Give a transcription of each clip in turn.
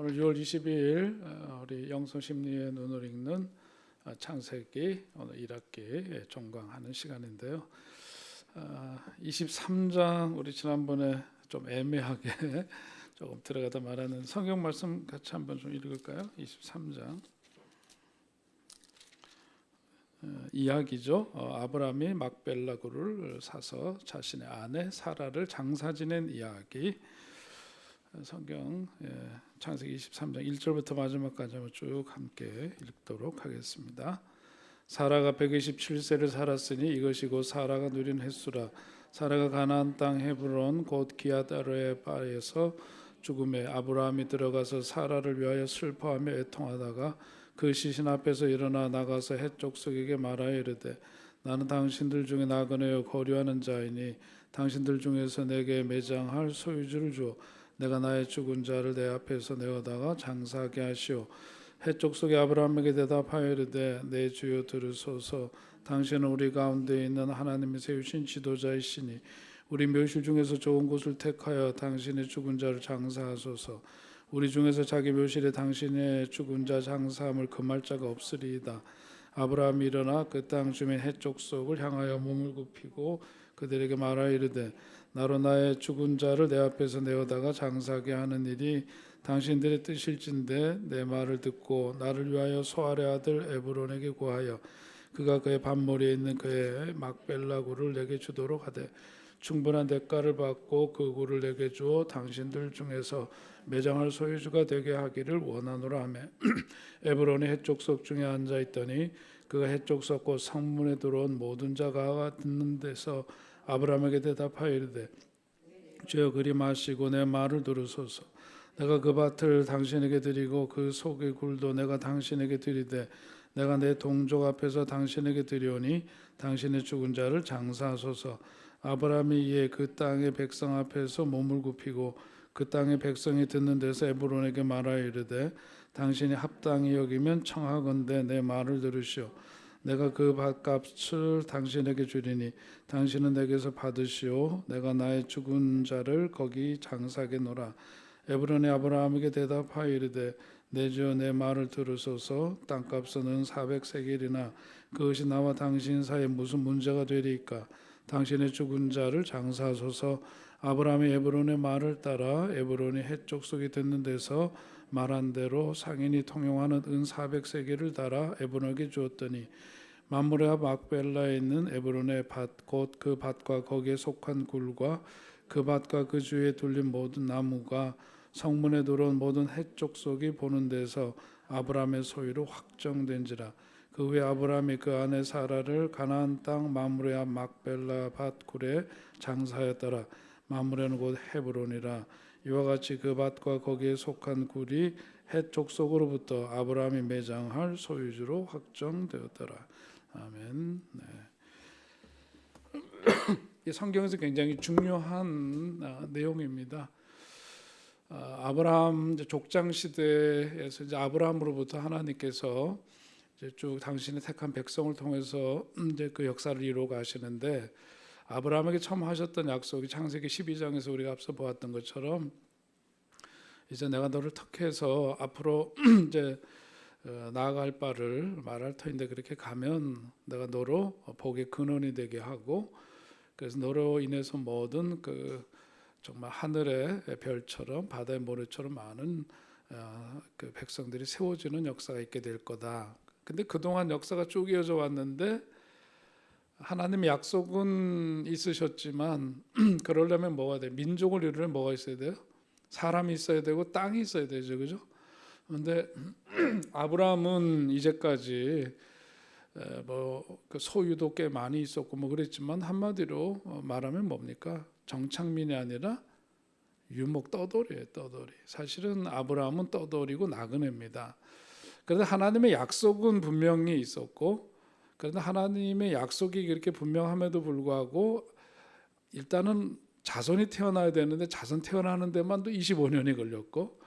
오늘 6월 22일 우리 영성심리의 눈을 읽는 창세기 오늘 1학기 종강하는 시간인데요. 23장 우리 지난번에 좀 애매하게 조금 들어가다 말하는 성경 말씀 같이 한번 좀 읽을까요? 23장 이야기죠. 아브라함이 막벨라 굴을 사서 자신의 아내 사라를 장사 지낸 이야기. 성경 창세기 23장 1절부터 마지막까지 한번 쭉 함께 읽도록 하겠습니다. 사라가 127세를 살았으니 이것이 곧 사라가 누린 횟수라. 사라가 가나안 땅 헤브론 곧 기욤아르바에서 죽음에 아브라함이 들어가서 사라를 위하여 슬퍼하며 애통하다가 그 시신 앞에서 일어나 나가서 헷 족속에게 말하여 이르되 나는 당신들 중에 나그네요 거류하는 자이니 당신들 중에서 내게 매장할 소유주를 주어 내가 나의 죽은 자를 내 앞에서 내어다가 장사하게 하시오. 헷 족속이 아브라함에게 대답하여 이르되 내 주여 들으소서. 당신은 우리 가운데 있는 하나님이 세우신 지도자이시니 우리 묘실 중에서 좋은 곳을 택하여 당신의 죽은 자를 장사하소서. 우리 중에서 자기 묘실에 당신의 죽은 자 장사함을 금할 자가 없으리이다. 아브라함이 일어나 그 땅 주민 헷 족속을 향하여 몸을 굽히고 그들에게 말하여 이르되 나로 나의 죽은 자를 내 앞에서 내어다가 장사하게 하는 일이 당신들의 뜻일진데 내 말을 듣고 나를 위하여 소알의 아들 에브론에게 구하여 그가 그의 밭머리에 있는 그의 막벨라 굴을 내게 주도록 하되 충분한 대가를 받고 그 굴을 내게 주어 당신들 중에서 매장할 소유주가 되게 하기를 원하노라 하며 에브론이 헷 족속 중에 앉아 있더니 그가 헷 족속 곧 성문에 들어온 모든 자가 듣는 데서 아브라함에게 대답하여 이르되 주여 그리 마시고 내 말을 들으소서. 내가 그 밭을 당신에게 드리고 그 속의 굴도 내가 당신에게 드리되 내가 내 동족 앞에서 당신에게 드리오니 당신의 죽은 자를 장사하소서. 아브라함이 이에 그 땅의 백성 앞에서 몸을 굽히고 그 땅의 백성이 듣는 데서 에브론에게 말하여 이르되 당신이 합당히 여기면 청하건대 내 말을 들으시오. 내가 그 밭값을 당신에게 주리니 당신은 내게서 받으시오. 내가 나의 죽은 자를 거기 장사하게 노라. 에브론이 아브라함에게 대답하여 이르되 내 주여 내 말을 들으소서. 땅값은 400세겔이나 그것이 나와 당신 사이에 무슨 문제가 되리이까. 당신의 죽은 자를 장사하소서. 아브라함이 에브론의 말을 따라 에브론이 헷 족속이 듣는 데서 말한 대로 상인이 통용하는 은 400세겔을 달아 에브론에게 주었더니 mamre 앞 막벨라에 있는 에브론의 밭 곧 그 밭과 거기에 속한 굴과 그 밭과 그 주위에 둘린 모든 나무가 성문에 들어온 모든 헷 족속이 보는 데서 아브라함의 소유로 확정된지라. 그 후에 아브라함이 그 아내 사라를 가나안 땅 mamre 앞 막벨라 밭 굴에 장사하였더라. mamre는 곧 헤브론이라. 이와 같이 그 밭과 거기에 속한 굴이 헷 족속으로부터 아브라함이 매장할 소유주로 확정되었더라. 아멘. 네. 이 성경에서 굉장히 중요한 내용입니다. 아브라함 족장 시대에서 이제 아브라함으로부터 하나님께서 이제 쭉 당신의 택한 백성을 통해서 이제 그 역사를 이루어 가시는데 아브라함에게 처음 하셨던 약속이 창세기 12장에서 우리가 앞서 보았던 것처럼 이제 내가 너를 택해서 앞으로 이제 나아갈 바를 말할 터인데 그렇게 가면 내가 너로 복의 근원이 되게 하고 그래서 너로 인해서 모든 그 정말 하늘의 별처럼 바다의 모래처럼 많은 그 백성들이 세워지는 역사가 있게 될 거다. 근데 그동안 역사가 쭉 이어져 왔는데 하나님의 약속은 있으셨지만 그러려면 뭐가 돼? 민족을 이루려면 뭐가 있어야 돼요? 사람이 있어야 되고 땅이 있어야 되죠, 그죠? 그런데 아브라함은 이제까지 그 소유도 꽤 많이 있었고 뭐 그랬지만 한마디로 말하면 뭡니까? 정착민이 아니라 유목 떠돌이에요, 떠돌이. 사실은 아브라함은 떠돌이고 나그네입니다. 그런데 하나님의 약속은 분명히 있었고, 그런데 하나님의 약속이 그렇게 분명함에도 불구하고 일단은 자손이 태어나야 되는데 자손 태어나는 데만도 25년이 걸렸고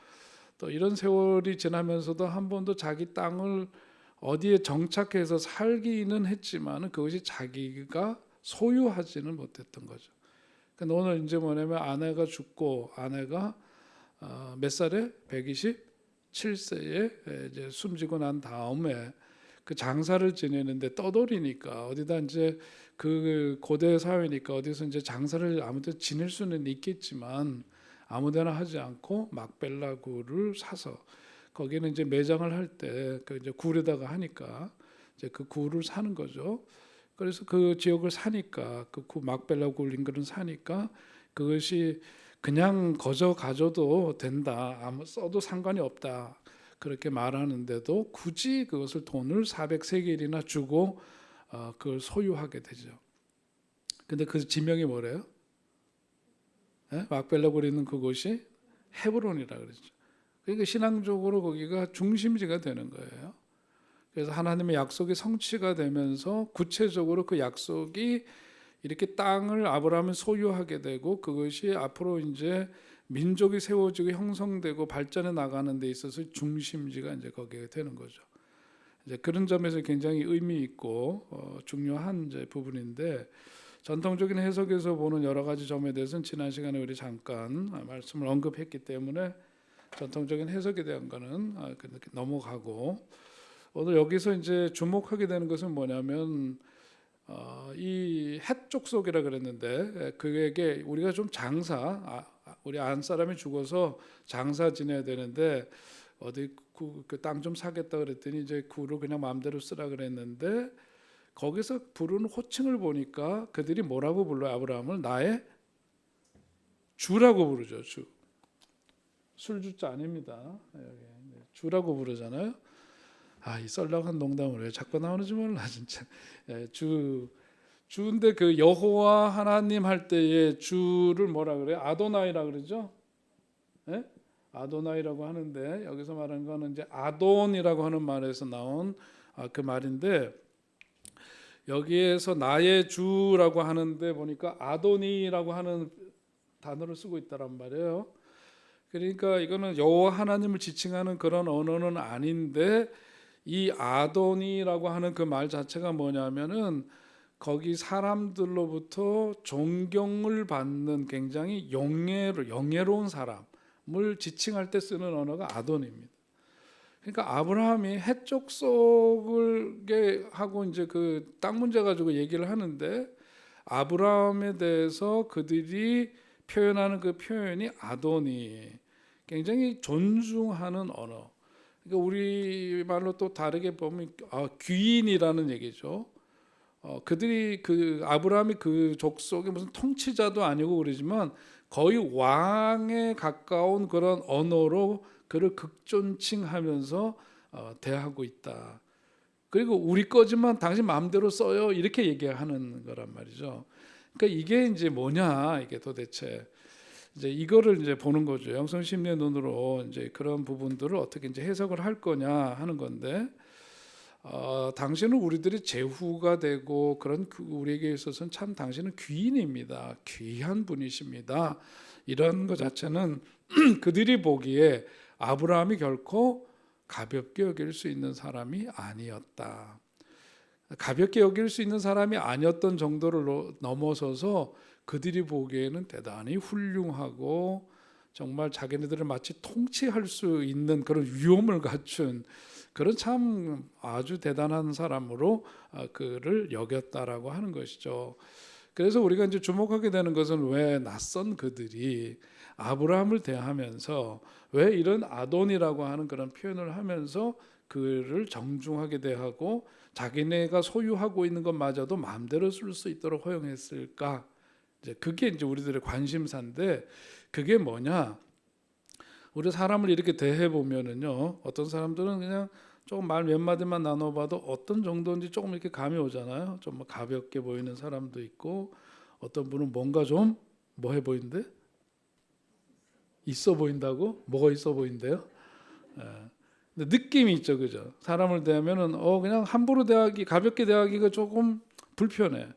또 이런 세월이 지나면서도 한 번도 자기 땅을 어디에 정착해서 살기는 했지만 그것이 자기가 소유하지는 못했던 거죠. 그러니까 오늘 이제 뭐냐면 아내가 죽고 아내가 몇 살에? 120? 7세에 이제 숨지고 난 다음에 그 장사를 지내는데 떠돌이니까 어디다 이제 그 고대 사회니까 어디서 이제 장사를 아무데나 지낼 수는 있겠지만 아무데나 하지 않고 막벨라 굴을 사서 거기는 이제 매장을 할 때 그 이제 굴에다가 하니까 이제 그 굴을 사는 거죠. 그래서 그 지역을 사니까 그 막벨라 굴 인근을 사니까 그것이 그냥 거저 가져도 된다. 아무 써도 상관이 없다. 그렇게 말하는데도 굳이 그것을 돈을 400세겔이나 주고 그걸 소유하게 되죠. 근데 그 지명이 뭐래요? 막벨라 굴에 있는 그곳이 헤브론이라 그러죠. 그러니까 신앙적으로 거기가 중심지가 되는 거예요. 그래서 하나님의 약속이 성취가 되면서 구체적으로 그 약속이 이렇게 땅을 아브라함이 소유하게 되고 그것이 앞으로 이제 민족이 세워지고 형성되고 발전해 나가는 데 있어서 중심지가 이제 거기에 되는 거죠. 이제 그런 점에서 굉장히 의미 있고 중요한 이제 부분인데 전통적인 해석에서 보는 여러 가지 점에 대해서는 지난 시간에 우리 잠깐 말씀을 언급했기 때문에 전통적인 해석에 대한 거는 넘어가고 오늘 여기서 이제 주목하게 되는 것은 뭐냐면 이 헷 족속이라 그랬는데 그에게 우리가 좀 우리 안 사람이 죽어서 장사 지내야 되는데 어디 그 땅 좀 사겠다 그랬더니 이제 굴을 그냥 마음대로 쓰라 그랬는데 거기서 부르는 호칭을 보니까 그들이 뭐라고 불러요? 아브라함을 나의 주라고 부르죠. 주. 술주자 아닙니다. 주라고 부르잖아요. 이 썰렁한 농담을 왜 자꾸 나오는지 몰라 진짜. 주인데 그 여호와 하나님 할 때에 주를 뭐라 그래요? 아도나이라 그러죠. 네? 아도나이라고 하는데 여기서 말하는 거는 이제 아돈이라고 하는 말에서 나온 그 말인데 여기에서 나의 주라고 하는데 보니까 아도니라고 하는 단어를 쓰고 있다란 말이에요. 그러니까 이거는 여호와 하나님을 지칭하는 그런 언어는 아닌데 이 아도니라고 하는 그 말 자체가 뭐냐면은 거기 사람들로부터 존경을 받는 굉장히 영예로운 사람을 지칭할 때 쓰는 언어가 아돈입니다. 그러니까 아브라함이 헷 족속을 하고 이제 그 땅 문제 가지고 얘기를 하는데 아브라함에 대해서 그들이 표현하는 그 표현이 아도니, 굉장히 존중하는 언어. 그러니까 우리 말로 또 다르게 보면 귀인이라는 얘기죠. 그들이 그 아브라함이 그 족속의 무슨 통치자도 아니고 그러지만 거의 왕에 가까운 그런 언어로 그를 극존칭하면서 대하고 있다. 그리고 우리 거지만 당신 마음대로 써요 이렇게 얘기하는 거란 말이죠. 그러니까 이게 이제 뭐냐 이게 도대체 이제 이거를 이제 보는 거죠. 영성 심리의 눈으로 이제 그런 부분들을 어떻게 이제 해석을 할 거냐 하는 건데. 당신은 우리들이 제후가 되고 그런 우리에게 있어서는 참 당신은 귀인입니다. 귀한 분이십니다. 이런 것 자체는 그들이 보기에 아브라함이 결코 가볍게 여길 수 있는 사람이 아니었다. 가볍게 여길 수 있는 사람이 아니었던 정도를 넘어서서 그들이 보기에는 대단히 훌륭하고 정말 자기네들을 마치 통치할 수 있는 그런 위엄을 갖춘 그런 참 아주 대단한 사람으로 그를 여겼다라고 하는 것이죠. 그래서 우리가 이제 주목하게 되는 것은 왜 낯선 그들이 아브라함을 대하면서 왜 이런 아돈이라고 하는 그런 표현을 하면서 그를 정중하게 대하고 자기네가 소유하고 있는 것마저도 마음대로 쓸 수 있도록 허용했을까? 이제 그게 이제 우리들의 관심사인데 그게 뭐냐? 우리 사람을 이렇게 대해 보면은요, 어떤 사람들은 그냥 조금 말 몇 마디만 나눠봐도 어떤 정도인지 조금 이렇게 감이 오잖아요. 좀 가볍게 보이는 사람도 있고, 어떤 분은 뭔가 좀 뭐 해 보이는데 있어 보인다고? 뭐가 있어 보인대요? 근데 느낌이 있죠, 그죠? 사람을 대하면은 그냥 함부로 대하기, 가볍게 대하기가 조금 불편해.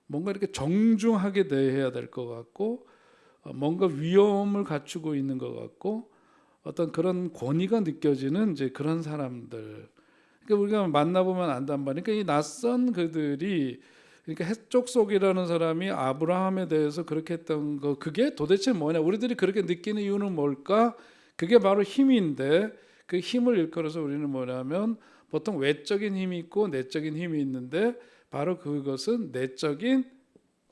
뭔가 이렇게 정중하게 대해야 될 것 같고, 뭔가 위엄을 갖추고 있는 것 같고. 어떤 그런 권위가 느껴지는 이제 그런 사람들. 그러니까 우리가 만나보면 안단 말이에요. 그러니까 이 낯선 그들이 그러니까 헷 족속이라는 사람이 아브라함에 대해서 그렇게 했던 거 그게 도대체 뭐냐? 우리들이 그렇게 느끼는 이유는 뭘까? 그게 바로 힘인데 그 힘을 일컬어서 우리는 뭐냐면 보통 외적인 힘이 있고 내적인 힘이 있는데 바로 그것은 내적인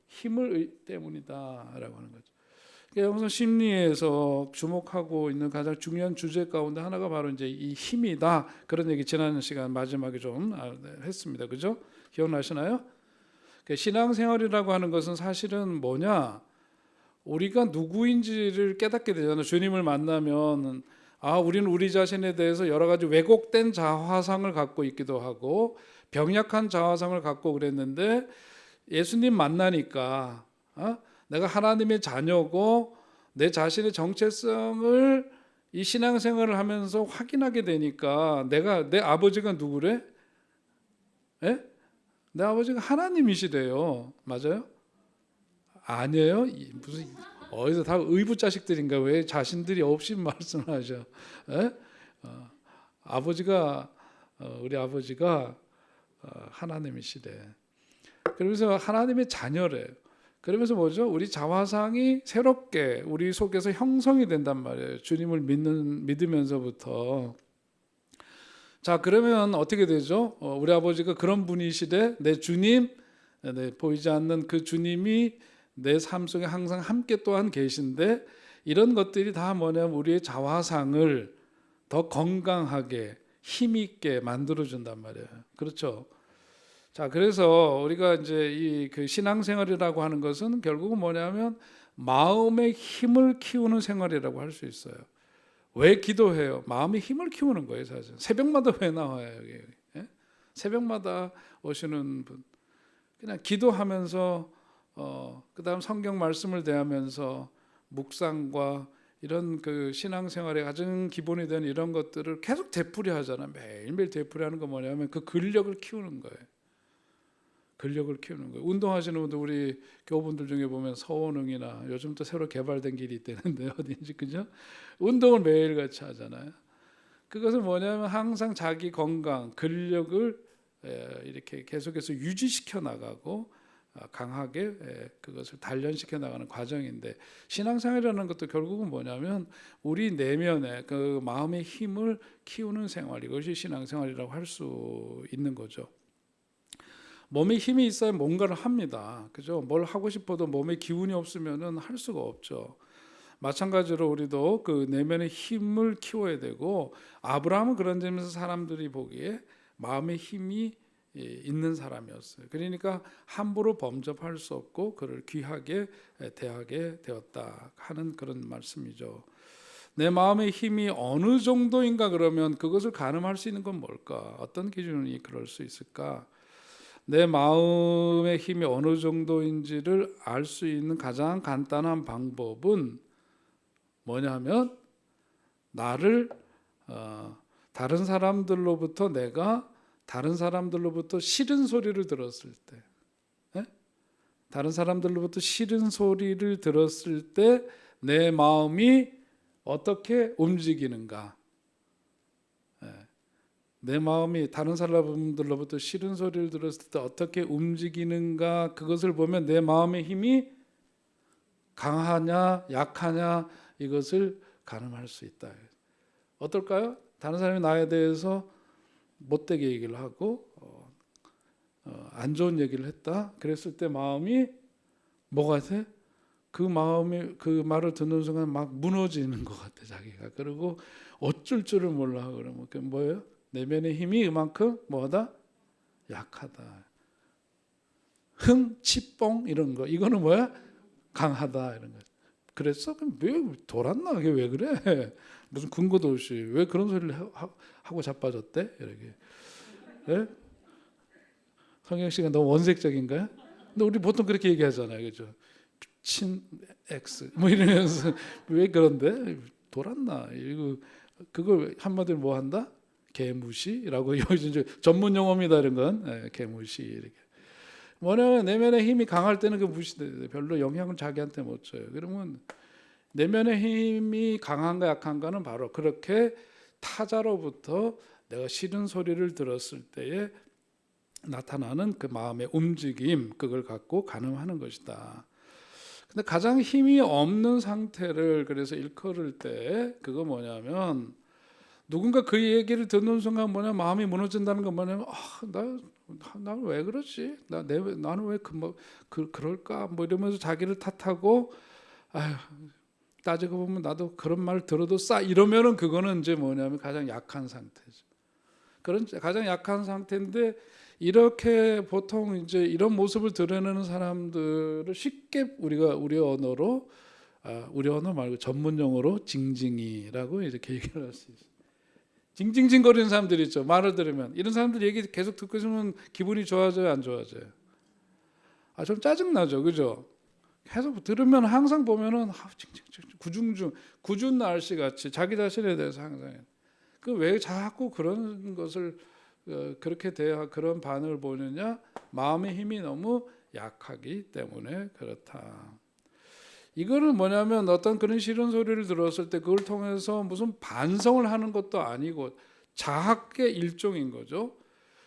힘을 때문이다라고 하는 거죠. 여기서 심리에서 주목하고 있는 가장 중요한 주제 가운데 하나가 바로 이제 이 힘이다. 그런 얘기 지난 시간 마지막에 좀 했습니다. 그죠? 기억나시나요? 신앙생활이라고 하는 것은 사실은 뭐냐? 우리가 누구인지를 깨닫게 되잖아요. 주님을 만나면 우리는 우리 자신에 대해서 여러 가지 왜곡된 자화상을 갖고 있기도 하고 병약한 자화상을 갖고 그랬는데 예수님 만나니까 내가 하나님의 자녀고 내 자신의 정체성을 이 신앙생활을 하면서 확인하게 되니까 내 아버지가 누구래? 예? 내 아버지가 하나님이시래요. 맞아요? 아니에요? 무슨 어디서 다 의붓 자식들인가 왜 자신들이 없이 말씀을 하죠? 아버지가 우리 아버지가 하나님이시래. 그러면서 하나님의 자녀래. 그러면서 뭐죠? 우리 자화상이 새롭게 우리 속에서 형성이 된단 말이에요. 주님을 믿으면서부터. 자, 그러면 어떻게 되죠? 우리 아버지가 그런 분이시되 내 주님, 보이지 않는 그 주님이 내 삶 속에 항상 함께 또한 계신데 이런 것들이 다 뭐냐면 우리의 자화상을 더 건강하게 힘있게 만들어준단 말이에요. 그렇죠? 자, 그래서 우리가 이제 이 그 신앙생활이라고 하는 것은 결국은 뭐냐면 마음의 힘을 키우는 생활이라고 할 수 있어요. 왜 기도해요? 마음의 힘을 키우는 거예요, 사실. 새벽마다 왜 나와요, 여기? 예? 새벽마다 오시는 분. 그냥 기도하면서 그다음 성경 말씀을 대하면서 묵상과 이런 그 신앙생활의 가장 기본이 되는 이런 것들을 계속 되풀이하잖아. 매일매일 되풀이하는 거 뭐냐면 그 근력을 키우는 거예요. 근력을 키우는 거예요. 운동하시는 분들 우리 교우분들 중에 보면 서원흥이나 요즘 또 새로 개발된 길이 있다는데 어딘지 그죠? 운동을 매일같이 하잖아요. 그것은 뭐냐면 항상 자기 건강, 근력을 이렇게 계속해서 유지시켜 나가고 강하게 그것을 단련시켜 나가는 과정인데 신앙생활이라는 것도 결국은 뭐냐면 우리 내면의 그 마음의 힘을 키우는 생활, 이것이 신앙생활이라고 할 수 있는 거죠. 몸에 힘이 있어야 뭔가를 합니다. 그죠? 뭘 하고 싶어도 몸에 기운이 없으면은 할 수가 없죠. 마찬가지로 우리도 그 내면의 힘을 키워야 되고 아브라함은 그런 점에서 사람들이 보기에 마음의 힘이 있는 사람이었어요. 그러니까 함부로 범접할 수 없고 그를 귀하게 대하게 되었다 하는 그런 말씀이죠. 내 마음의 힘이 어느 정도인가 그러면 그것을 가늠할 수 있는 건 뭘까? 어떤 기준이 그럴 수 있을까? 내 마음의 힘이 어느 정도인지를 알 수 있는 가장 간단한 방법은 뭐냐면 나를 다른 사람들로부터 내가 다른 사람들로부터 싫은 소리를 들었을 때, 다른 사람들로부터 싫은 소리를 들었을 때 내 마음이 어떻게 움직이는가? 내 마음이 다른 사람들로부터 싫은 소리를 들었을 때 어떻게 움직이는가? 그것을 보면 내 마음의 힘이 강하냐, 약하냐 이것을 가늠할 수 있다. 어떨까요? 다른 사람이 나에 대해서 못되게 얘기를 하고 안 좋은 얘기를 했다. 그랬을 때 마음이 뭐가 돼? 그 마음이 그 말을 듣는 순간 막 무너지는 것 같아 자기가. 그리고 어쩔 줄을 몰라. 그러면 그 뭐예요? 내면의 힘이 이만큼 뭐하다? 약하다. 흥, 치뽕 이런 거. 이거는 뭐야? 강하다 이런 거. 그랬어? 그럼 왜 돌았나? 그게 왜 그래? 무슨 근거도 없이 왜 그런 소리를 하고 자빠졌대? 이렇게. 네? 성경 씨가 너무 원색적인가요? 근데 우리 보통 그렇게 얘기하잖아요, 그죠? 친 X 뭐 이러면서 왜 그런데 돌았나? 이거 그걸 한마디로 뭐 한다? 개무시라고 요즘 전문 용어입니다. 이런 건 개무시 이렇게. 뭐냐면 내면의 힘이 강할 때는 그 무시돼. 별로 영향을 자기한테 못 줘요. 그러면 내면의 힘이 강한가 약한가는 바로 그렇게 타자로부터 내가 싫은 소리를 들었을 때에 나타나는 그 마음의 움직임, 그걸 갖고 가늠하는 것이다. 근데 가장 힘이 없는 상태를 그래서 일컬을 때 그거 뭐냐면 누군가 그 얘기를 듣는 순간 뭐냐 마음이 무너진다는 건 뭐냐면 나는 왜 그러지? 나는 왜 그럴까? 뭐 이러면서 자기를 탓하고 아휴, 따지고 보면 나도 그런 말 들어도 이러면은 그거는 이제 뭐냐면 가장 약한 상태죠. 그런 가장 약한 상태인데 이렇게 보통 이제 이런 모습을 드러내는 사람들을 쉽게 우리가 우리 언어 말고 전문 용어로 징징이라고 이렇게 얘기를 할 수 있어요. 징징징거리는 사람들 있죠. 말을 들으면 이런 사람들 얘기 계속 듣고 있으면 기분이 좋아져요, 안 좋아져요? 좀 짜증 나죠, 그죠? 계속 들으면 항상 보면은 구준 날씨 같이 자기 자신에 대해서 항상 그 왜 자꾸 그런 것을 그렇게 그런 반응을 보느냐? 마음의 힘이 너무 약하기 때문에 그렇다. 이거는 뭐냐면 어떤 그런 싫은 소리를 들었을 때 그걸 통해서 무슨 반성을 하는 것도 아니고 자학의 일종인 거죠.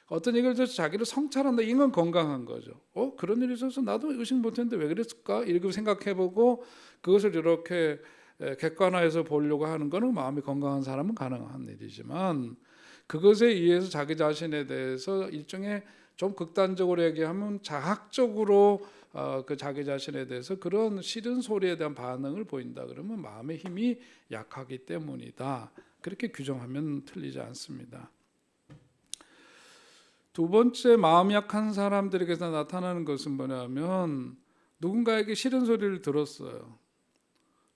어떤 얘기를 들어서 자기를 성찰한다. 이건 건강한 거죠. 그런 일이 있어서 나도 의식 못했는데 왜 그랬을까? 이렇게 생각해보고 그것을 이렇게 객관화해서 보려고 하는 것은 마음이 건강한 사람은 가능한 일이지만 그것에 의해서 자기 자신에 대해서 일종의 좀 극단적으로 얘기하면 자학적으로 그 자기 자신에 대해서 그런 싫은 소리에 대한 반응을 보인다. 그러면 마음의 힘이 약하기 때문이다. 그렇게 규정하면 틀리지 않습니다. 두 번째, 마음이 약한 사람들에게서 나타나는 것은 뭐냐면 누군가에게 싫은 소리를 들었어요.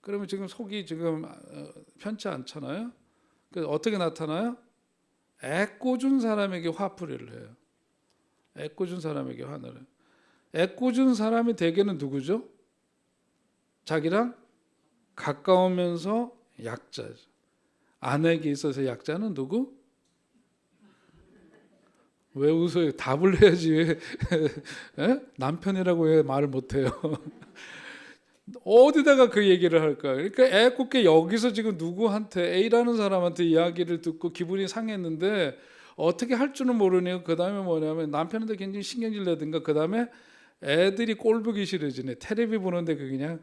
그러면 지금 속이 지금 편치 않잖아요. 그래서 어떻게 나타나요? 애꿎은 사람에게 화풀이를 해요. 애꿎은 사람에게 화를 해요. 애꿎은 사람이 대개는 누구죠? 자기랑 가까우면서 약자죠. 아내에게 있어서 약자는 누구? 왜 웃어요? 답을 해야지. 남편이라고 왜 말을 못해요? 어디다가 그 얘기를 할까요? 그러니까 애꿎게 여기서 지금 누구한테 A라는 사람한테 이야기를 듣고 기분이 상했는데 어떻게 할 줄은 모르네요. 그 다음에 뭐냐면 남편한테 굉장히 신경질 내든가 그 다음에 애들이 꼴 보기 싫어지네. 텔레비 보는데 그 그냥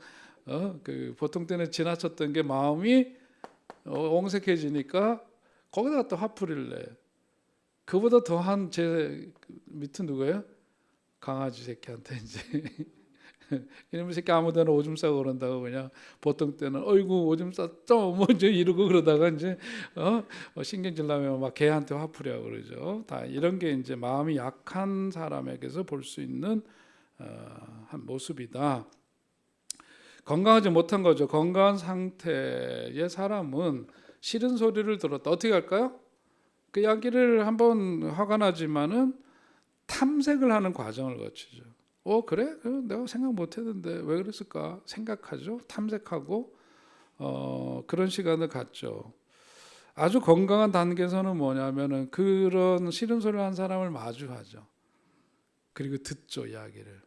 그 보통 때는 지나쳤던 게 마음이 옹색해지니까 거기다가 또 화풀이를 내. 그보다 더한 제 밑은 누구예요? 강아지 새끼한테 이제 이놈의 새끼 아무데나 오줌 싸고 그런다고 그냥 보통 때는 어이구 오줌 쌌죠 뭐 이제 이러고 그러다가 이제 신경질 나면 막 개한테 화풀이하고 그러죠. 다 이런 게 이제 마음이 약한 사람에게서 볼 수 있는 한 모습이다. 건강하지 못한 거죠. 건강한 상태의 사람은 싫은 소리를 들었다. 어떻게 할까요? 그 이야기를 한번 화가 나지만은 탐색을 하는 과정을 거치죠. 그래? 내가 생각 못했는데 왜 그랬을까? 생각하죠. 탐색하고 그런 시간을 갖죠. 아주 건강한 단계에서는 뭐냐면은 그런 싫은 소리를 한 사람을 마주하죠. 그리고 듣죠, 이야기를.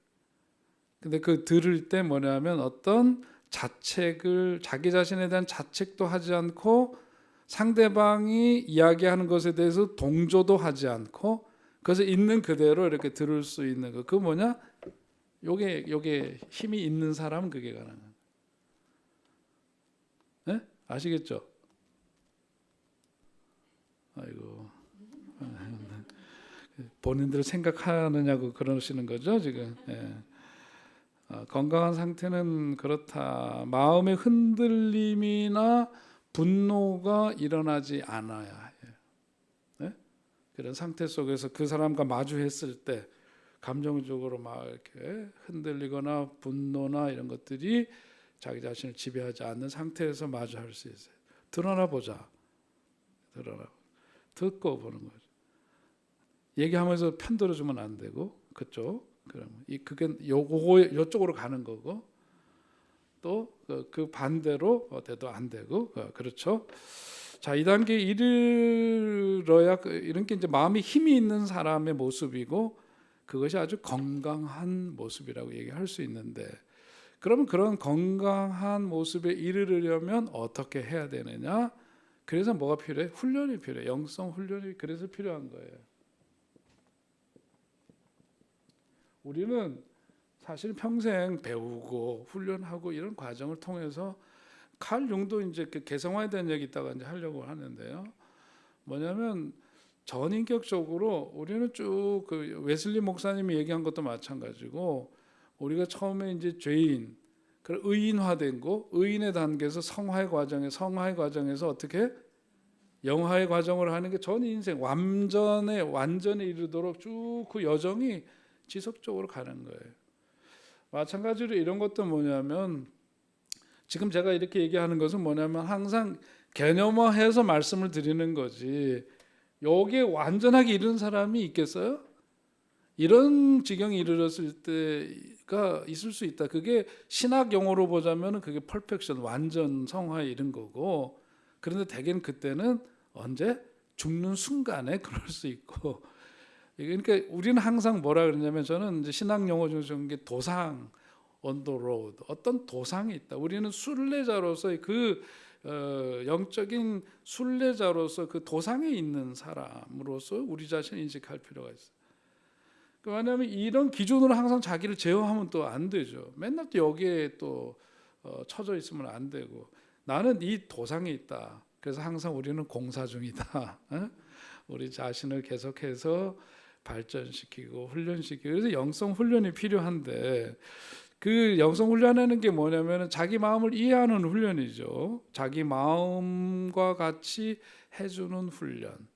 근데 그 들을 때 뭐냐면 어떤 자책을 자기 자신에 대한 자책도 하지 않고 상대방이 이야기하는 것에 대해서 동조도 하지 않고 그래서 있는 그대로 이렇게 들을 수 있는 거. 그 뭐냐? 요게 힘이 있는 사람은 그게 가능한. 네? 아시겠죠? 아이고. 본인들 생각하느냐고 그러시는 거죠, 지금. 예. 건강한 상태는 그렇다. 마음의 흔들림이나 분노가 일어나지 않아야 해요. 네? 그런 상태 속에서 그 사람과 마주했을 때 감정적으로 막 이렇게 흔들리거나 분노나 이런 것들이 자기 자신을 지배하지 않는 상태에서 마주할 수 있어요. 드러나 보자. 듣고 보는 거죠. 얘기하면서 편 들어주면 안 되고 그쪽. 그럼 그게 요쪽으로 가는 거고 또 그 반대로 돼도 안 되고 그렇죠. 자, 이 단계에 이르러야 이런 게 이제 마음이 힘이 있는 사람의 모습이고 그것이 아주 건강한 모습이라고 얘기할 수 있는데 그러면 그런 건강한 모습에 이르려면 어떻게 해야 되느냐? 그래서 뭐가 필요해? 훈련이 필요해. 영성 훈련이 그래서 필요한 거예요. 우리는 사실 평생 배우고 훈련하고 이런 과정을 통해서 칼 융도 이제 그 개성화에 대한 얘기 있다가 이제 하려고 하는데요. 뭐냐면 전인격적으로 우리는 쭉 그 웨슬리 목사님이 얘기한 것도 마찬가지고 우리가 처음에 이제 죄인, 그 의인화된 거, 의인의 단계에서 성화의 과정에서 어떻게 영화의 과정을 하는 게 전 인생 완전에 이르도록 쭉 그 여정이 지속적으로 가는 거예요. 마찬가지로 이런 것도 뭐냐면 지금 제가 이렇게 얘기하는 것은 뭐냐면 항상 개념화해서 말씀을 드리는 거지 여기에 완전하게 이른 사람이 있겠어요? 이런 지경에 이르렀을 때가 있을 수 있다. 그게 신학 용어로 보자면 그게 퍼펙션, 완전 성화에 이른 거고, 그런데 대개는 그때는 언제? 죽는 순간에 그럴 수 있고. 그러니까 우리는 항상 뭐라 그러냐면 저는 이제 신학 용어 중에서 게 도상, on the road, 어떤 도상이 있다. 우리는 순례자로서의 그 영적인 순례자로서 그 도상에 있는 사람으로서 우리 자신을 인식할 필요가 있어요. 왜냐하면 이런 기준으로 항상 자기를 제어하면 또 안 되죠. 맨날 또 여기에 또 처져 있으면 안 되고 나는 이 도상에 있다. 그래서 항상 우리는 공사 중이다. 우리 자신을 계속해서 발전시키고 훈련시키고 그래서 영성 훈련이 필요한데 그 영성 훈련하는 게 뭐냐면 자기 마음을 이해하는 훈련이죠. 자기 마음과 같이 해주는 훈련.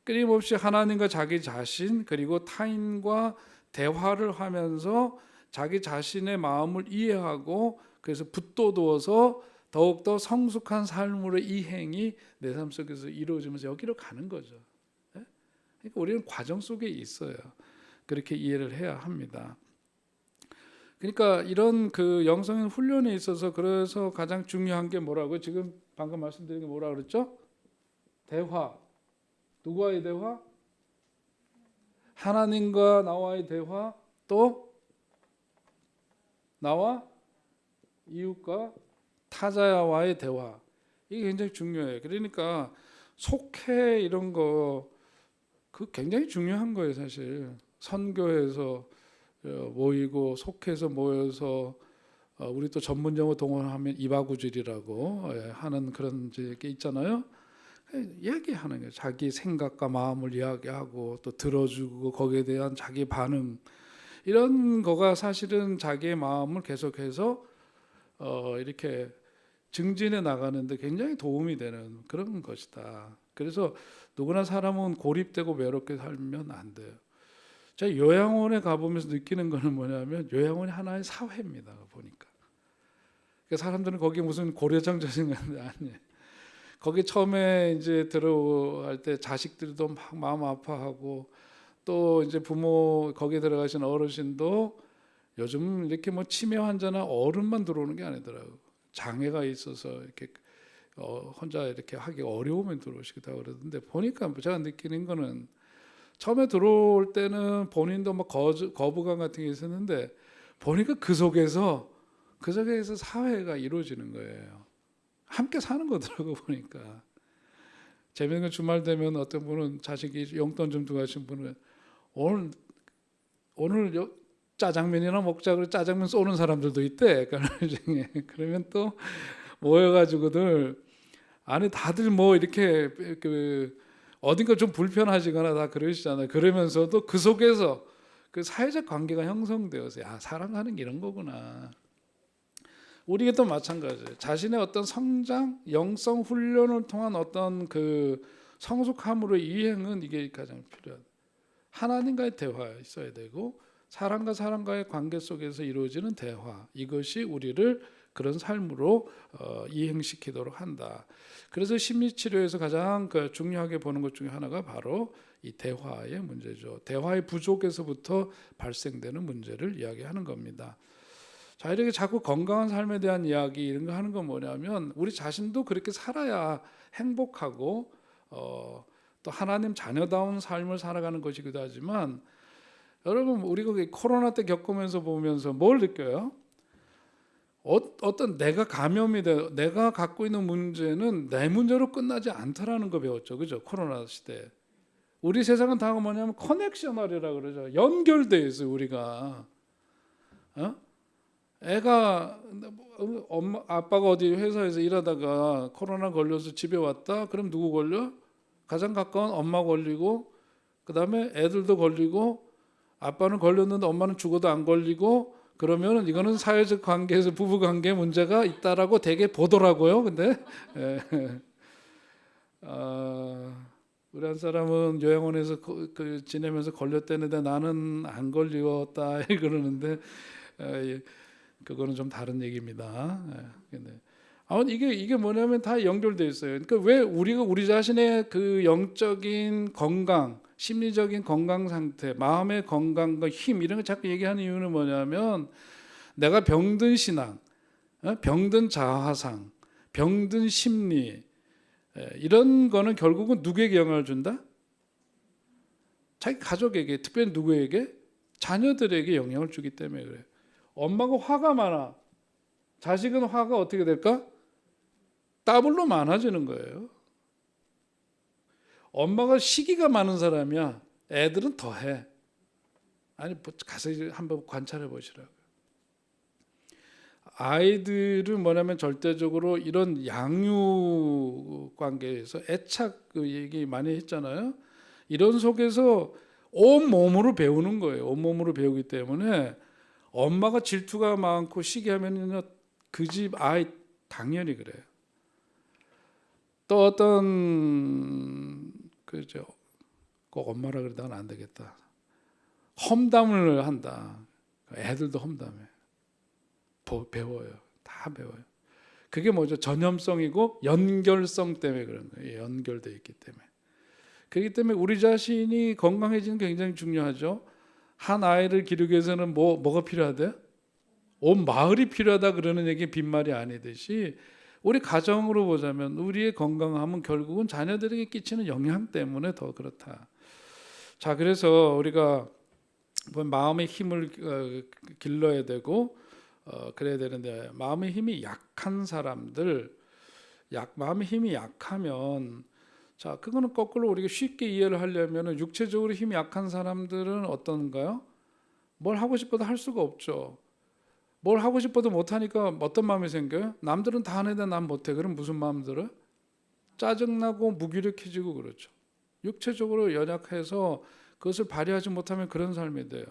끊임없이 하나님과 자기 자신 그리고 타인과 대화를 하면서 자기 자신의 마음을 이해하고 그래서 붙돋워서 더욱더 성숙한 삶으로 이 행이 내 삶 속에서 이루어지면서 여기로 가는 거죠. 그러니까 우리는 과정 속에 있어요. 그렇게 이해를 해야 합니다. 그러니까 이런 그 영성의 훈련에 있어서 그래서 가장 중요한 게 뭐라고 지금 방금 말씀드린 게 뭐라 그랬죠? 대화. 누구와의 대화? 하나님과 나와의 대화, 또 나와 이웃과 타자와의 대화. 이게 굉장히 중요해요. 그러니까 속회 이런 거 그 굉장히 중요한 거예요, 사실. 선교에서 모이고 속해서 모여서 우리 또 전문 용어 동원하면 이바구질이라고 하는 그런 게 있잖아요. 얘기하는 거예요. 자기 생각과 마음을 이야기하고 또 들어주고 거기에 대한 자기 반응 이런 거가 사실은 자기의 마음을 계속해서 이렇게 증진해 나가는데 굉장히 도움이 되는 그런 것이다. 그래서 누구나 사람은 고립되고 외롭게 살면 안 돼요. 제가 요양원에 가보면서 느끼는 거는 뭐냐면 요양원이 하나의 사회입니다. 보니까 그러니까 사람들은 거기 무슨 고려장터 생각하는데 아니에요. 거기 처음에 이제 들어갈 때 자식들도 막 마음 아파하고 또 이제 부모 거기에 들어가신 어르신도 요즘 이렇게 뭐 치매 환자나 어른만 들어오는 게 아니더라고요. 장애가 있어서 이렇게 혼자 이렇게 하기 어려우면 들어오시기도 하고 그러던데 보니까 제가 느끼는 거는 처음에 들어올 때는 본인도 막 거부감 같은 게 있었는데 보니까 그 속에서 사회가 이루어지는 거예요. 함께 사는 거더라고 보니까. 재밌는 건 주말 되면 어떤 분은 자식이 용돈 좀 두고 가신 분은 오늘 짜장면이나 먹자 그래 짜장면 쏘는 사람들도 있대. 그러면 또 모여가지고들 아니 다들 뭐 이렇게 그 어딘가 좀 불편하시거나 다 그러시잖아요. 그러면서도 그 속에서 그 사회적 관계가 형성되어서 야 사람 사는 게 이런 거구나. 우리도 마찬가지예요. 자신의 어떤 성장, 영성 훈련을 통한 어떤 그 성숙함으로 이행은 이게 가장 필요하다. 하나님과의 대화 있어야 되고 사람과의 관계 속에서 이루어지는 대화 이것이 우리를 그런 삶으로 이행시키도록 한다. 그래서 심리치료에서 가장 중요하게 보는 것 중에 하나가 바로 이 대화의 문제죠. 대화의 부족에서부터 발생되는 문제를 이야기하는 겁니다. 자, 이렇게 자꾸 건강한 삶에 대한 이야기 이런 거 하는 건 뭐냐면 우리 자신도 그렇게 살아야 행복하고 또 하나님 자녀다운 삶을 살아가는 것이기도 하지만 여러분 우리가 코로나 때 겪으면서 보면서 뭘 느껴요? 어떤 내가 감염이 돼 내가 갖고 있는 문제는 내 문제로 끝나지 않더라는 거 배웠죠. 그죠? 코로나 시대. 우리 세상은 다 뭐냐면 커넥셔널이라 그러죠. 연결돼 있어요, 우리가. 애가 엄마 아빠가 어디 회사에서 일하다가 코로나 걸려서 집에 왔다. 그럼 누구 걸려? 가장 가까운 엄마 걸리고 그다음에 애들도 걸리고 아빠는 걸렸는데 엄마는 죽어도 안 걸리고 그러면 이거는 사회적 관계에서 부부 관계 문제가 있다라고 되게 보더라고요. 근데 우리 한 사람은 요양원에서 지내면서 걸렸다는데 나는 안 걸렸다 그러는데 그거는 좀 다른 얘기입니다. 근데 아무튼 이게 뭐냐면 다 연결돼 있어요. 그러니까 왜 우리가 우리 자신의 그 영적인 건강, 심리적인 건강 상태, 마음의 건강과 힘 이런 거 자꾸 얘기하는 이유는 뭐냐면 내가 병든 신앙, 병든 자화상, 병든 심리 이런 거는 결국은 누구에게 영향을 준다? 자기 가족에게, 특별히 누구에게? 자녀들에게 영향을 주기 때문에 그래요. 엄마가 화가 많아. 자식은 화가 어떻게 될까? 더블로 많아지는 거예요. 엄마가 시기가 많은 사람이야. 애들은 더해. 아니 가서 한번 관찰해 보시라고요. 아이들은 뭐냐면 절대적으로 이런 양육 관계에서 애착 그 얘기 많이 했잖아요. 이런 속에서 온 몸으로 배우는 거예요. 온 몸으로 배우기 때문에 엄마가 질투가 많고 시기하면요 그 집 아이 당연히 그래요. 또 어떤 그죠 꼭 엄마라 그러다가는 안 되겠다. 험담을 한다. 애들도 험담해. 배워요. 다 배워요. 그게 뭐죠? 전염성이고 연결성 때문에 그런 거예요. 연결되어 있기 때문에. 그렇기 때문에 우리 자신이 건강해지는 게 굉장히 중요하죠. 한 아이를 기르기 위해서는 뭐가 필요하대요? 온 마을이 필요하다 그러는 얘기 빈말이 아니듯이 우리 가정으로 보자면 우리의 건강함은 결국은 자녀들에게 끼치는 영향 때문에 더 그렇다. 자, 그래서 우리가 마음의 힘을 길러야 되고 그래야 되는데 마음의 힘이 약한 사람들, 마음의 힘이 약하면 자, 그거는 거꾸로 우리가 쉽게 이해를 하려면 육체적으로 힘이 약한 사람들은 어떤가요? 뭘 하고 싶어도 할 수가 없죠. 뭘 하고 싶어도 못하니까 어떤 마음이 생겨요? 남들은 다 하는데 난 못해. 그럼 무슨 마음 들어요? 짜증나고 무기력해지고 그렇죠. 육체적으로 연약해서 그것을 발휘하지 못하면 그런 삶이 돼요.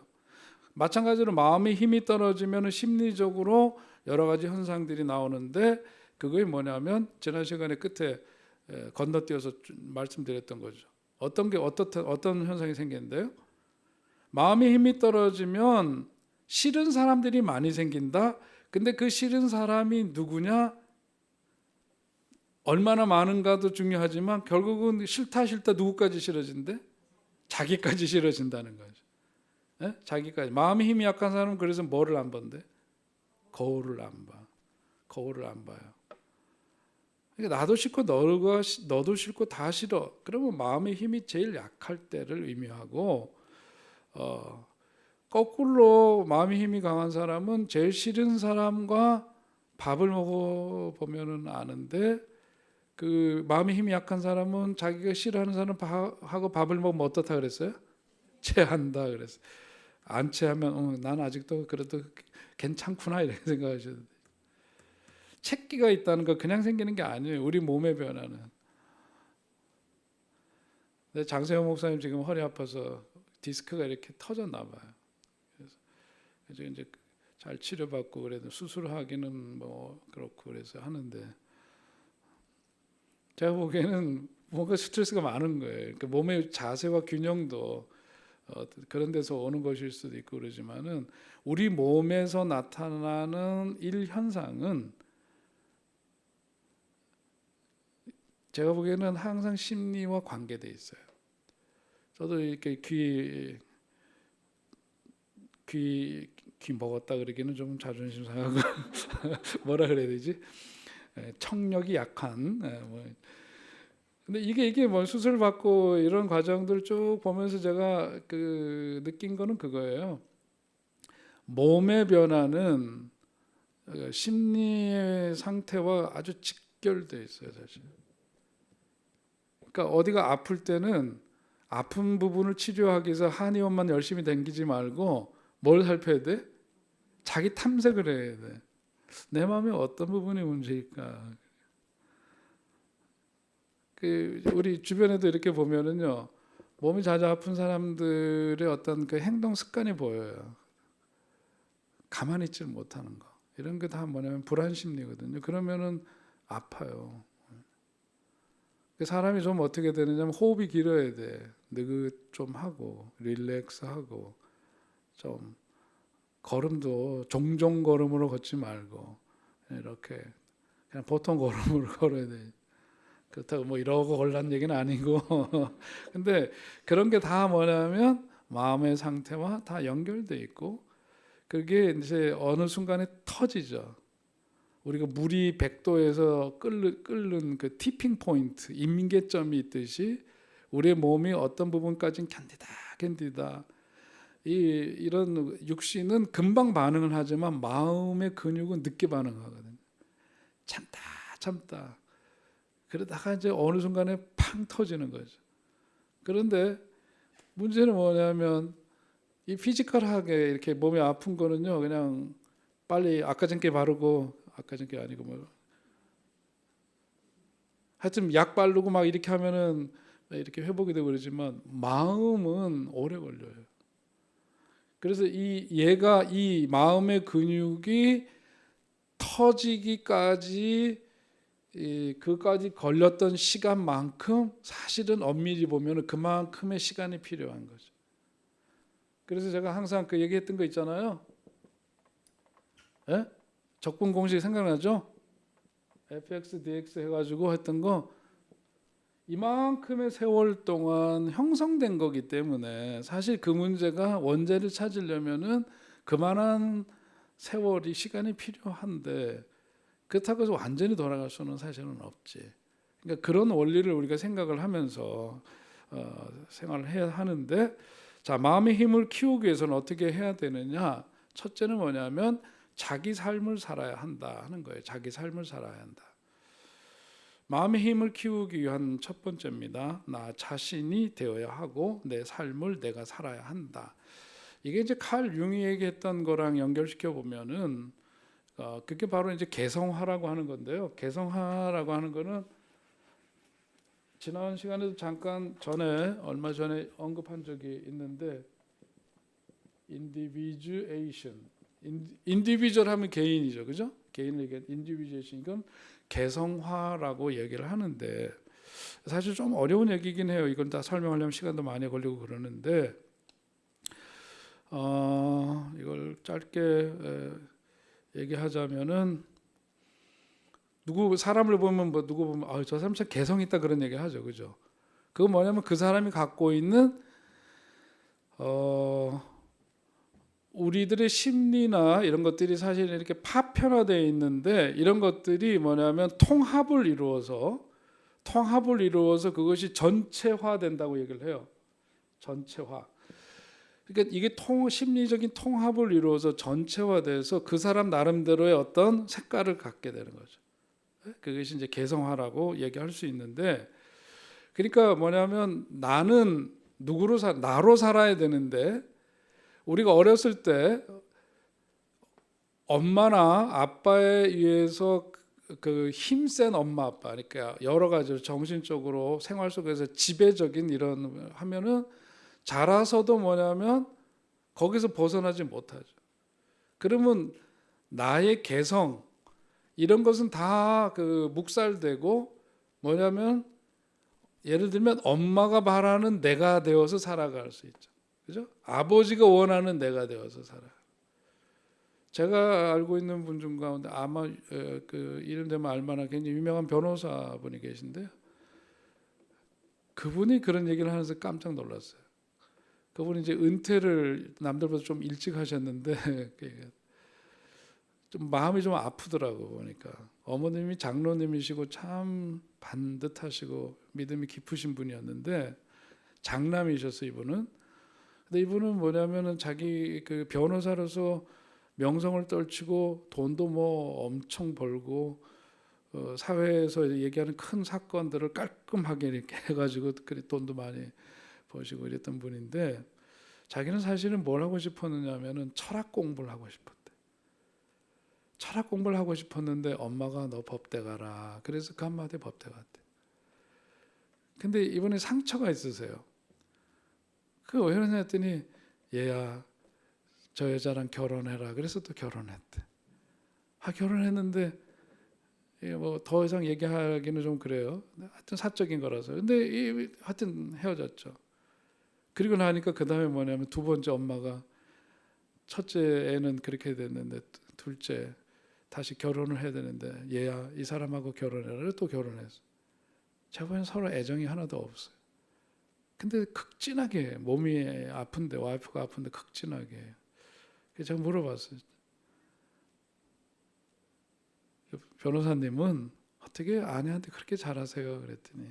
마찬가지로 마음의 힘이 떨어지면 심리적으로 여러 가지 현상들이 나오는데 그게 뭐냐면 지난 시간에 끝에 건너뛰어서 말씀드렸던 거죠. 어떤 현상이 생기는데요? 마음의 힘이 떨어지면 싫은 사람들이 많이 생긴다. 근데 그 싫은 사람이 누구냐? 얼마나 많은가도 중요하지만 결국은 싫다 누구까지 싫어진대? 자기까지 싫어진다는 거죠. 네? 자기까지. 마음의 힘이 약한 사람은 그래서 뭐를 안 본대? 거울을 안 봐. 거울을 안 봐요. 그러니까 나도 싫고 너도 싫고 다 싫어. 그러면 마음의 힘이 제일 약할 때를 의미하고 거꾸로 마음의 힘이 강한 사람은 제일 싫은 사람과 밥을 먹어보면 아는데 그 마음의 힘이 약한 사람은 자기가 싫어하는 사람하고 밥을 먹으면 어떻다 그랬어요? 체한다 그랬어요. 안 체하면 난 아직도 그래도 괜찮구나 이렇게 생각하셔도 돼요. 책기가 있다는 거 그냥 생기는 게 아니에요. 우리 몸의 변화는. 장세호 목사님 지금 허리 아파서 디스크가 이렇게 터졌나 봐요. 그래서 이제 잘 치료받고 그래도 수술하기는 뭐 그렇고 그래서 하는데 제가 보기에는 뭔가 스트레스가 많은 거예요. 그러니까 몸의 자세와 균형도 그런 데서 오는 것일 수도 있고 그러지만은 우리 몸에서 나타나는 현상은 제가 보기에는 항상 심리와 관계돼 있어요. 저도 이렇게 귀 먹었다 그러기는 좀 자존심 상하고 뭐라 그래야 되지? 청력이 약한. 근데 이게 뭐 수술 받고 이런 과정들 쭉 보면서 제가 느낀 거는 그거예요. 몸의 변화는 심리의 상태와 아주 직결돼 있어요, 사실. 그러니까 어디가 아플 때는 아픈 부분을 치료하기 위해서 한의원만 열심히 다니지 말고 뭘 살펴야 돼? 자기 탐색을 해야 돼. 내 마음에 어떤 부분이 문제일까? 그 우리 주변에도 이렇게 보면은요, 몸이 자주 아픈 사람들의 어떤 그 행동 습관이 보여요. 가만히 있지를 못하는 거. 이런 게 다 뭐냐면 불안 심리거든요. 그러면은 아파요. 사람이 좀 어떻게 되느냐면 호흡이 길어야 돼. 느긋 좀 하고 릴렉스하고 좀 걸음도 종종 걸음으로 걷지 말고 이렇게 그냥 보통 걸음으로 걸어야 돼. 그렇다고 뭐 이러고 걸란 얘기는 아니고 근데 그런 게 다 뭐냐면 마음의 상태와 다 연결돼 있고 그게 이제 어느 순간에 터지죠. 우리가 물이 100도에서 끓는 그 티핑 포인트, 임계점이 있듯이 우리의 몸이 어떤 부분까지는 견디다 이런 육신은 금방 반응을 하지만 마음의 근육은 늦게 반응하거든요. 참다 그러다가 이제 어느 순간에 팡 터지는 거죠. 그런데 문제는 뭐냐면 이 피지컬하게 이렇게 몸이 아픈 거는요, 그냥 빨리 아까전께 바르고, 아까전께 아니고 뭐 하여튼 약 바르고 막 이렇게 하면은 이렇게 회복이 되고 그러지만 마음은 오래 걸려요. 그래서 얘가 이 마음의 근육이 터지기까지 그까지 걸렸던 시간만큼 사실은 엄밀히 보면 그만큼의 시간이 필요한 거죠. 그래서 제가 항상 그 얘기했던 거 있잖아요. 예? 적분 공식 생각나죠? fx dx 해가지고 했던 거 이만큼의 세월 동안 형성된 거기 때문에 사실 그 문제가 원죄를 찾으려면은 그만한 세월이 시간이 필요한데 그렇다고 해서 완전히 돌아갈 수는 사실은 없지. 그러니까 그런 원리를 우리가 생각을 하면서 생활을 해야 하는데 자, 마음의 힘을 키우기 위해서는 어떻게 해야 되느냐? 첫째는 뭐냐면 자기 삶을 살아야 한다 하는 거예요. 자기 삶을 살아야 한다. 마음의 힘을 키우기 위한 첫 번째입니다. 나 자신이 되어야 하고 내 삶을 내가 살아야 한다. 이게 이제 칼 융이 얘기했던 거랑 연결시켜 보면은 그게 바로 이제 개성화라고 하는 건데요. 개성화라고 하는 거는 지난 시간에도 잠깐 얼마 전에 언급한 적이 있는데 individuation, individual 하면 개인이죠, 그죠? 개인을 얘기해 individuation 이건 개성화라고 얘기를 하는데 사실 좀 어려운 얘기긴 해요. 이건 다 설명하려면 시간도 많이 걸리고 그러는데 이걸 짧게 얘기하자면은 사람을 보면 누구 보면 저 사람 참 개성 있다 그런 얘기 하죠, 그죠? 그거 뭐냐면 그 사람이 갖고 있는 우리들의 심리나 이런 것들이 사실 이렇게 파편화되어 있는데 이런 것들이 뭐냐면 통합을 이루어서 그것이 전체화된다고 얘기를 해요. 전체화. 그러니까 이게 심리적인 통합을 이루어서 전체화돼서 그 사람 나름대로의 어떤 색깔을 갖게 되는 거죠. 그것이 이제 개성화라고 얘기할 수 있는데, 그러니까 뭐냐면 나는 나로 살아야 되는데 우리가 어렸을 때 엄마나 아빠에 의해서 그 힘센 엄마 아빠, 그러니까 여러 가지로 정신적으로 생활 속에서 지배적인 이런 하면은 자라서도 뭐냐면 거기서 벗어나지 못하죠. 그러면 나의 개성 이런 것은 다 그 묵살되고 뭐냐면 예를 들면 엄마가 바라는 내가 되어서 살아갈 수 있죠. 그죠? 아버지가 원하는 내가 되어서 살아. 제가 알고 있는 분 중 가운데 아마 그 이름 되면 알만한 굉장히 유명한 변호사분이 계신데요. 그분이 그런 얘기를 하면서 깜짝 놀랐어요. 그분이 이제 은퇴를 남들보다 좀 일찍 하셨는데 좀 마음이 좀 아프더라고 보니까. 어머님이 장로님이시고 참 반듯하시고 믿음이 깊으신 분이었는데 장남이셨어요, 이분은. 근데 이분은 뭐냐면은 자기 그 변호사로서 명성을 떨치고 돈도 뭐 엄청 벌고 사회에서 얘기하는 큰 사건들을 깔끔하게 이렇게 해가지고 돈도 많이 버시고 이랬던 분인데 자기는 사실은 뭘 하고 싶었느냐면은 철학 공부를 하고 싶었대. 철학 공부를 하고 싶었는데 엄마가 너 법대 가라. 그래서 그 한마디 법대 갔대. 근데 이번에 상처가 있으세요. 그 왜 그러냐 했더니 얘야 저 여자랑 결혼해라. 그래서 또 결혼했대. 결혼했는데 뭐 더 이상 얘기하기는 좀 그래요. 하여튼 사적인 거라서. 근데 하여튼 헤어졌죠. 그리고 나니까 그 다음에 뭐냐면 두 번째 엄마가 첫째 애는 그렇게 됐는데 둘째 다시 결혼을 해야 되는데 얘야 이 사람하고 결혼해라. 또 결혼했어. 저번에 서로 애정이 하나도 없어요. 근데 극진하게 몸이 아픈데 와이프가 아픈데 극진하게. 그래서 제가 물어봤어요. 변호사님은 어떻게 아내한테 그렇게 잘하세요? 그랬더니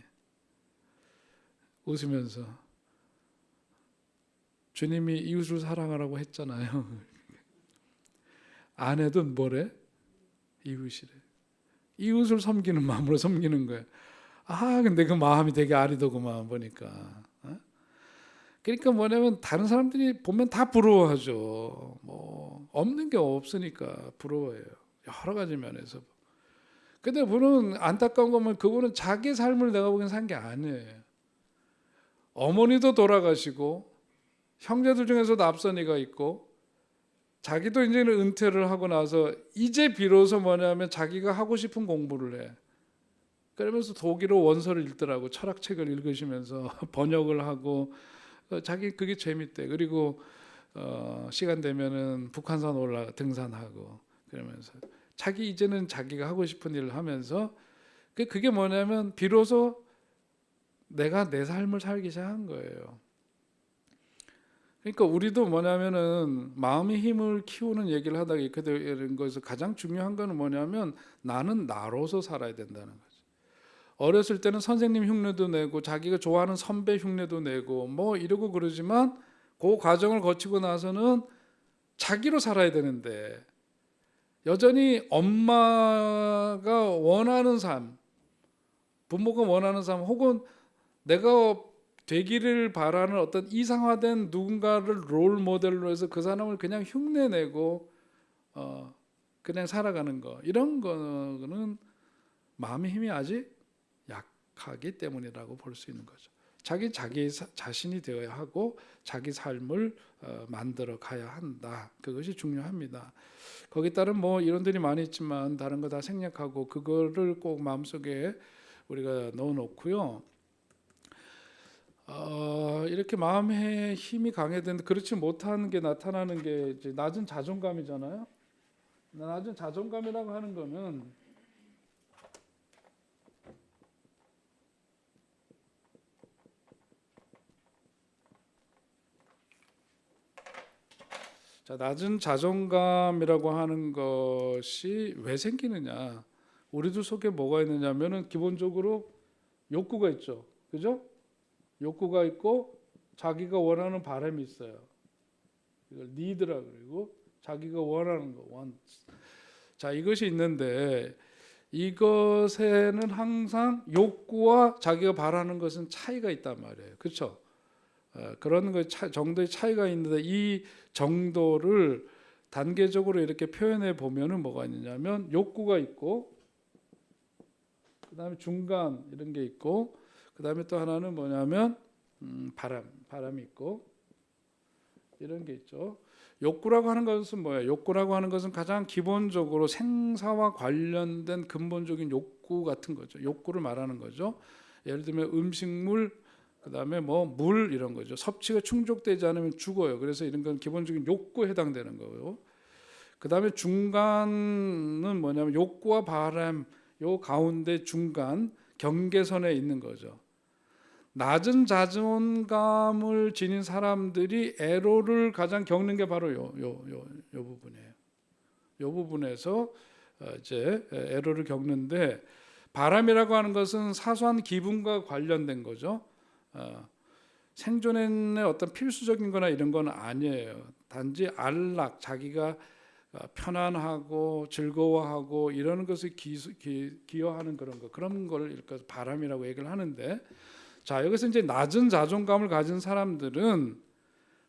웃으면서 주님이 이웃을 사랑하라고 했잖아요. 아내도 뭐래? 이웃이래. 이웃을 섬기는 마음으로 섬기는 거야. 근데 그 마음이 되게 아리더구만 보니까. 그러니까 뭐냐면 다른 사람들이 보면 다 부러워하죠. 뭐 없는 게 없으니까 부러워해요. 여러 가지 면에서. 근데 그분은 안타까운 거면 그분은 자기 삶을 내가 보기엔 산 게 아니에요. 어머니도 돌아가시고 형제들 중에서도 앞선이가 있고 자기도 이제는 은퇴를 하고 나서 이제 비로소 뭐냐면 자기가 하고 싶은 공부를 해. 그러면서 독일어 원서를 읽더라고. 철학책을 읽으시면서 번역을 하고 자기 그게 재밌대. 그리고 시간 되면은 북한산 올라 등산하고 그러면서 자기 이제는 자기가 하고 싶은 일을 하면서 그게 뭐냐면 비로소 내가 내 삶을 살기 시작한 거예요. 그러니까 우리도 뭐냐면은 마음의 힘을 키우는 얘기를 하다가 이렇게 되는 거에서 가장 중요한 거는 뭐냐면 나는 나로서 살아야 된다는 거죠. 어렸을 때는 선생님 흉내도 내고 자기가 좋아하는 선배 흉내도 내고 뭐 이러고 그러지만 그 과정을 거치고 나서는 자기로 살아야 되는데 여전히 엄마가 원하는 삶, 부모가 원하는 삶 혹은 내가 되기를 바라는 어떤 이상화된 누군가를 롤 모델로 해서 그 사람을 그냥 흉내내고 그냥 살아가는 거, 이런 거는 마음의 힘이 아직 약하기 때문이라고 볼 수 있는 거죠. 자기 자신이 되어야 하고 자기 삶을 만들어 가야 한다. 그것이 중요합니다. 거기에 따른 뭐 이론들이 많이 있지만 다른 거 다 생략하고 그거를 꼭 마음속에 우리가 넣어놓고요. 이렇게 마음의 힘이 강해졌는데 그렇지 못한 게 나타나는 게 이제 낮은 자존감이잖아요. 낮은 자존감이라고 하는 거는 낮은 자존감이라고 하는 것이 왜 생기느냐? 우리들 속에 뭐가 있느냐면은 기본적으로 욕구가 있죠. 그죠? 욕구가 있고 자기가 원하는 바람이 있어요. 이걸 니드라 그러고 자기가 원하는 거, wants. 자, 이것이 있는데 이것에는 항상 욕구와 자기가 바라는 것은 차이가 있단 말이에요. 그렇죠? 그런 거 정도의 차이가 있는데 이 정도를 단계적으로 이렇게 표현해 보면은 뭐가 있느냐면 욕구가 있고 그다음에 중간 이런 게 있고 그다음에 또 하나는 뭐냐면 바람이 있고 이런 게 있죠. 욕구라고 하는 것은 뭐예요? 욕구라고 하는 것은 가장 기본적으로 생사와 관련된 근본적인 욕구 같은 거죠. 욕구를 말하는 거죠. 예를 들면 음식물, 그다음에 뭐 물 이런 거죠. 섭취가 충족되지 않으면 죽어요. 그래서 이런 건 기본적인 욕구에 해당되는 거고요. 그다음에 중간은 뭐냐면 욕구와 바람 요 가운데 중간 경계선에 있는 거죠. 낮은 자존감을 지닌 사람들이 애로를 가장 겪는 게 바로 요 부분이에요. 요 부분에서 이제 애로를 겪는데 바람이라고 하는 것은 사소한 기분과 관련된 거죠. 생존의 어떤 필수적인 거나 이런 건 아니에요. 단지 안락, 자기가 편안하고 즐거워하고 이런 것을 기여하는 그런 걸 이렇게 바람이라고 얘기를 하는데, 자, 여기서 이제 낮은 자존감을 가진 사람들은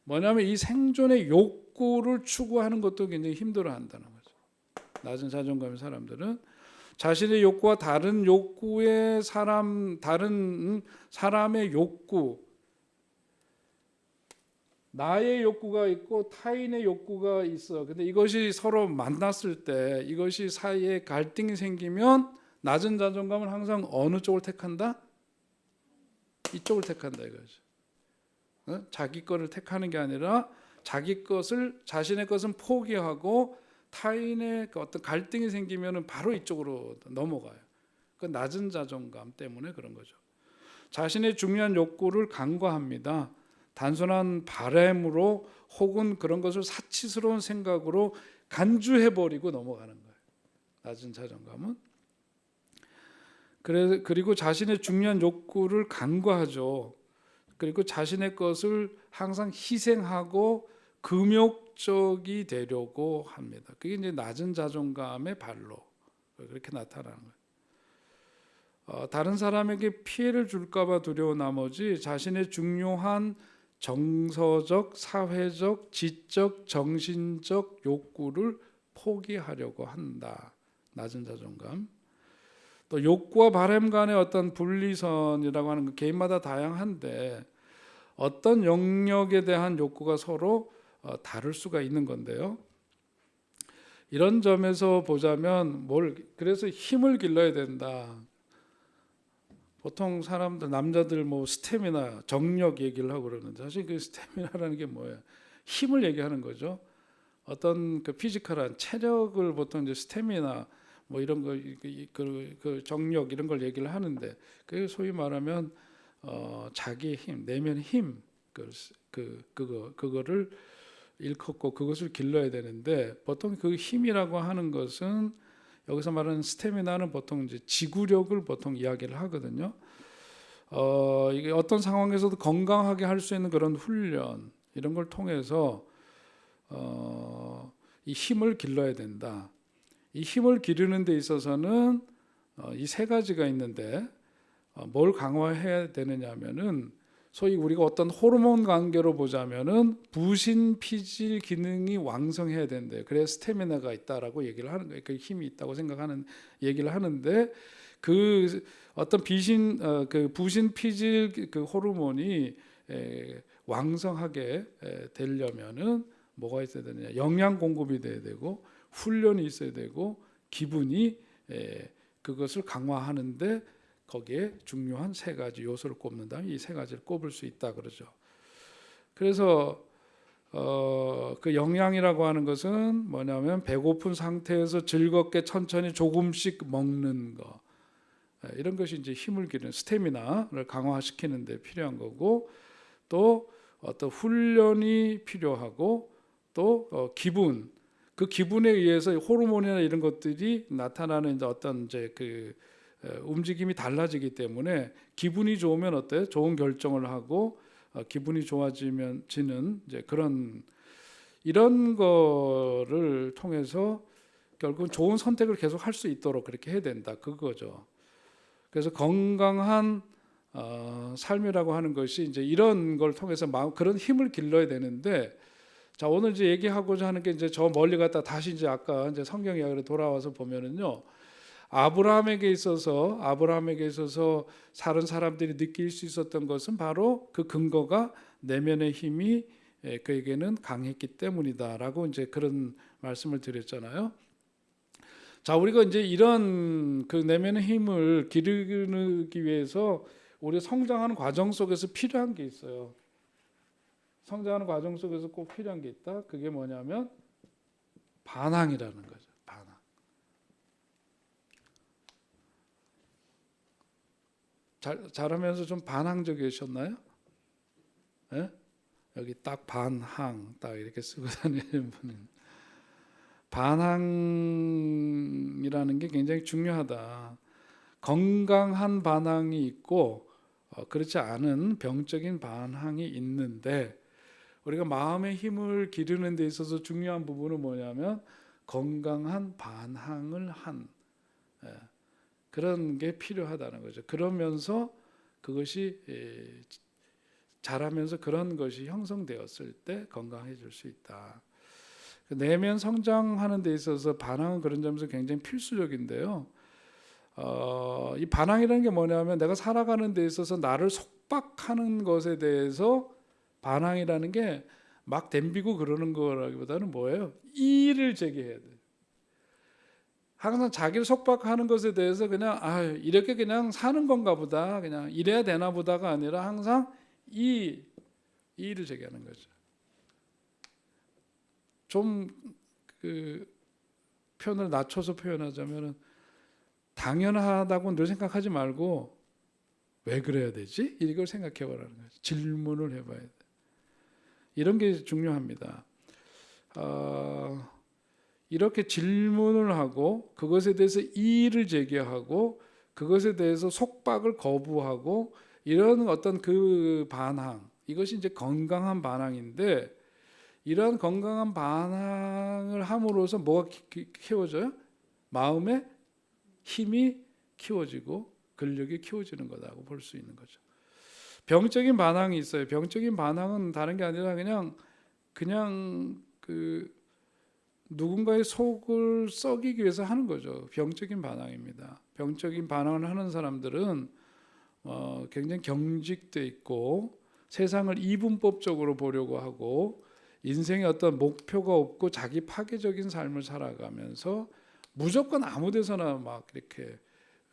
뭐냐면 이 생존의 욕구를 추구하는 것도 굉장히 힘들어한다는 거죠. 낮은 자존감의 사람들은. 자신의 욕구와 다른 욕구의 다른 사람의 욕구, 나의 욕구가 있고 타인의 욕구가 있어. 근데 이것이 서로 만났을 때 이것이 사이에 갈등이 생기면 낮은 자존감은 항상 어느 쪽을 택한다? 이쪽을 택한다 이거죠. 자기 거를 택하는 게 아니라 자신의 것은 포기하고 타인의 어떤 갈등이 생기면 바로 이쪽으로 넘어가요. 그 낮은 자존감 때문에 그런 거죠. 자신의 중요한 욕구를 간과합니다. 단순한 바램으로 혹은 그런 것을 사치스러운 생각으로 간주해버리고 넘어가는 거예요. 낮은 자존감은. 그리고 자신의 중요한 욕구를 간과하죠. 그리고 자신의 것을 항상 희생하고 금욕적이 되려고 합니다. 그게 이제 낮은 자존감의 발로 그렇게 나타나는 거예요. 다른 사람에게 피해를 줄까봐 두려운 나머지 자신의 중요한 정서적, 사회적, 지적, 정신적 욕구를 포기하려고 한다. 낮은 자존감. 또 욕구와 바람 간의 어떤 분리선이라고 하는 건 개인마다 다양한데 어떤 영역에 대한 욕구가 서로 다를 수가 있는 건데요. 이런 점에서 보자면 그래서 힘을 길러야 된다. 보통 사람들 남자들 뭐 스태미나 정력 얘기를 하고 그러는데 사실 그 스태미나라는 게 뭐예요? 힘을 얘기하는 거죠. 어떤 그 피지컬한 체력을 보통 이제 스태미나 뭐 이런 거 그 정력 이런 걸 얘기를 하는데 그 소위 말하면 자기의 힘, 내면 힘 그거를 일컫고 그것을 길러야 되는데 보통 그 힘이라고 하는 것은 여기서 말하는 스태미나는 보통 이제 지구력을 보통 이야기를 하거든요. 이게 어떤 상황에서도 건강하게 할 수 있는 그런 훈련 이런 걸 통해서 이 힘을 길러야 된다. 이 힘을 기르는 데 있어서는 이 세 가지가 있는데 뭘 강화해야 되느냐면은 소위 우리가 어떤 호르몬 관계로 보자면은 부신 피질 기능이 왕성해야 된대요. 그래야 스태미나가 있다라고 얘기를 하는 거예요. 그 힘이 있다고 생각하는 얘기를 하는데 그 어떤 그 부신 피질 그 호르몬이 왕성하게 되려면은 뭐가 있어야 되느냐? 영양 공급이 돼야 되고 훈련이 있어야 되고 기분이 그것을 강화하는데 거기에 중요한 세 가지 요소를 꼽는다면 이 세 가지를 꼽을 수 있다 그러죠. 그래서 그 영양이라고 하는 것은 뭐냐면 배고픈 상태에서 즐겁게 천천히 조금씩 먹는 거 이런 것이 이제 힘을 기르는 스태미나를 강화시키는 데 필요한 거고 또 어떤 훈련이 필요하고 또 기분 그 기분에 의해서 호르몬이나 이런 것들이 나타나는 이제 어떤 이제 그 움직임이 달라지기 때문에 기분이 좋으면 어때? 좋은 결정을 하고 기분이 좋아지면 지는 이제 이런 거를 통해서 결국 좋은 선택을 계속 할 수 있도록 그렇게 해야 된다 그거죠. 그래서 건강한 삶이라고 하는 것이 이제 이런 걸 통해서 그런 힘을 길러야 되는데 자 오늘 이제 얘기하고자 하는 게 이제 저 멀리 갔다 다시 이제 아까 이제 성경 이야기로 돌아와서 보면은요. 아브라함에게 있어서 다른 사람들이 느낄 수 있었던 것은 바로 그 근거가 내면의 힘이 그에게는 강했기 때문이다라고 이제 그런 말씀을 드렸잖아요. 자, 우리가 이제 이런 그 내면의 힘을 기르기 위해서 우리 성장하는 과정 속에서 필요한 게 있어요. 성장하는 과정 속에서 꼭 필요한 게 있다. 그게 뭐냐면 반항이라는 거죠. 잘하면서 좀 반항적이셨나요? 네? 여기 딱 반항 딱 이렇게 쓰고 다니는 분은 반항이라는 게 굉장히 중요하다. 건강한 반항이 있고 그렇지 않은 병적인 반항이 있는데 우리가 마음의 힘을 기르는 데 있어서 중요한 부분은 뭐냐면 건강한 반항을 한 그런 게 필요하다는 거죠. 그러면서 그것이 자라면서 그런 것이 형성되었을 때 건강해질 수 있다. 내면 성장하는 데 있어서 반항은 그런 점에서 굉장히 필수적인데요. 이 반항이라는 게 뭐냐면 내가 살아가는 데 있어서 나를 속박하는 것에 대해서 반항이라는 게 막 덤비고 그러는 거라기보다는 뭐예요? 이의를 제기해야 돼. 항상 자기를 속박하는 것에 대해서 그냥 이렇게 그냥 사는 건가 보다, 그냥 이래야 되나 보다가 아니라 항상 이의를 제기하는 거죠. 좀 그 표현을 낮춰서 표현하자면은 당연하다고 늘 생각하지 말고 왜 그래야 되지? 이걸 생각해 보라는 거죠. 질문을 해봐야 돼. 이런 게 중요합니다. 이렇게 질문을 하고 그것에 대해서 이의를 제기하고 그것에 대해서 속박을 거부하고 이런 어떤 그 반항, 이것이 이제 건강한 반항인데, 이러한 건강한 반항을 함으로써 뭐가 키워져요? 마음의 힘이 키워지고 근력이 키워지는 거다고 볼 수 있는 거죠. 병적인 반항이 있어요. 병적인 반항은 다른 게 아니라 그냥 그 누군가의 속을 썩이기 위해서 하는 거죠. 병적인 반항입니다. 병적인 반항을 하는 사람들은 굉장히 경직돼 있고 세상을 이분법적으로 보려고 하고 인생에 어떤 목표가 없고 자기 파괴적인 삶을 살아가면서 무조건 아무 데서나 막 이렇게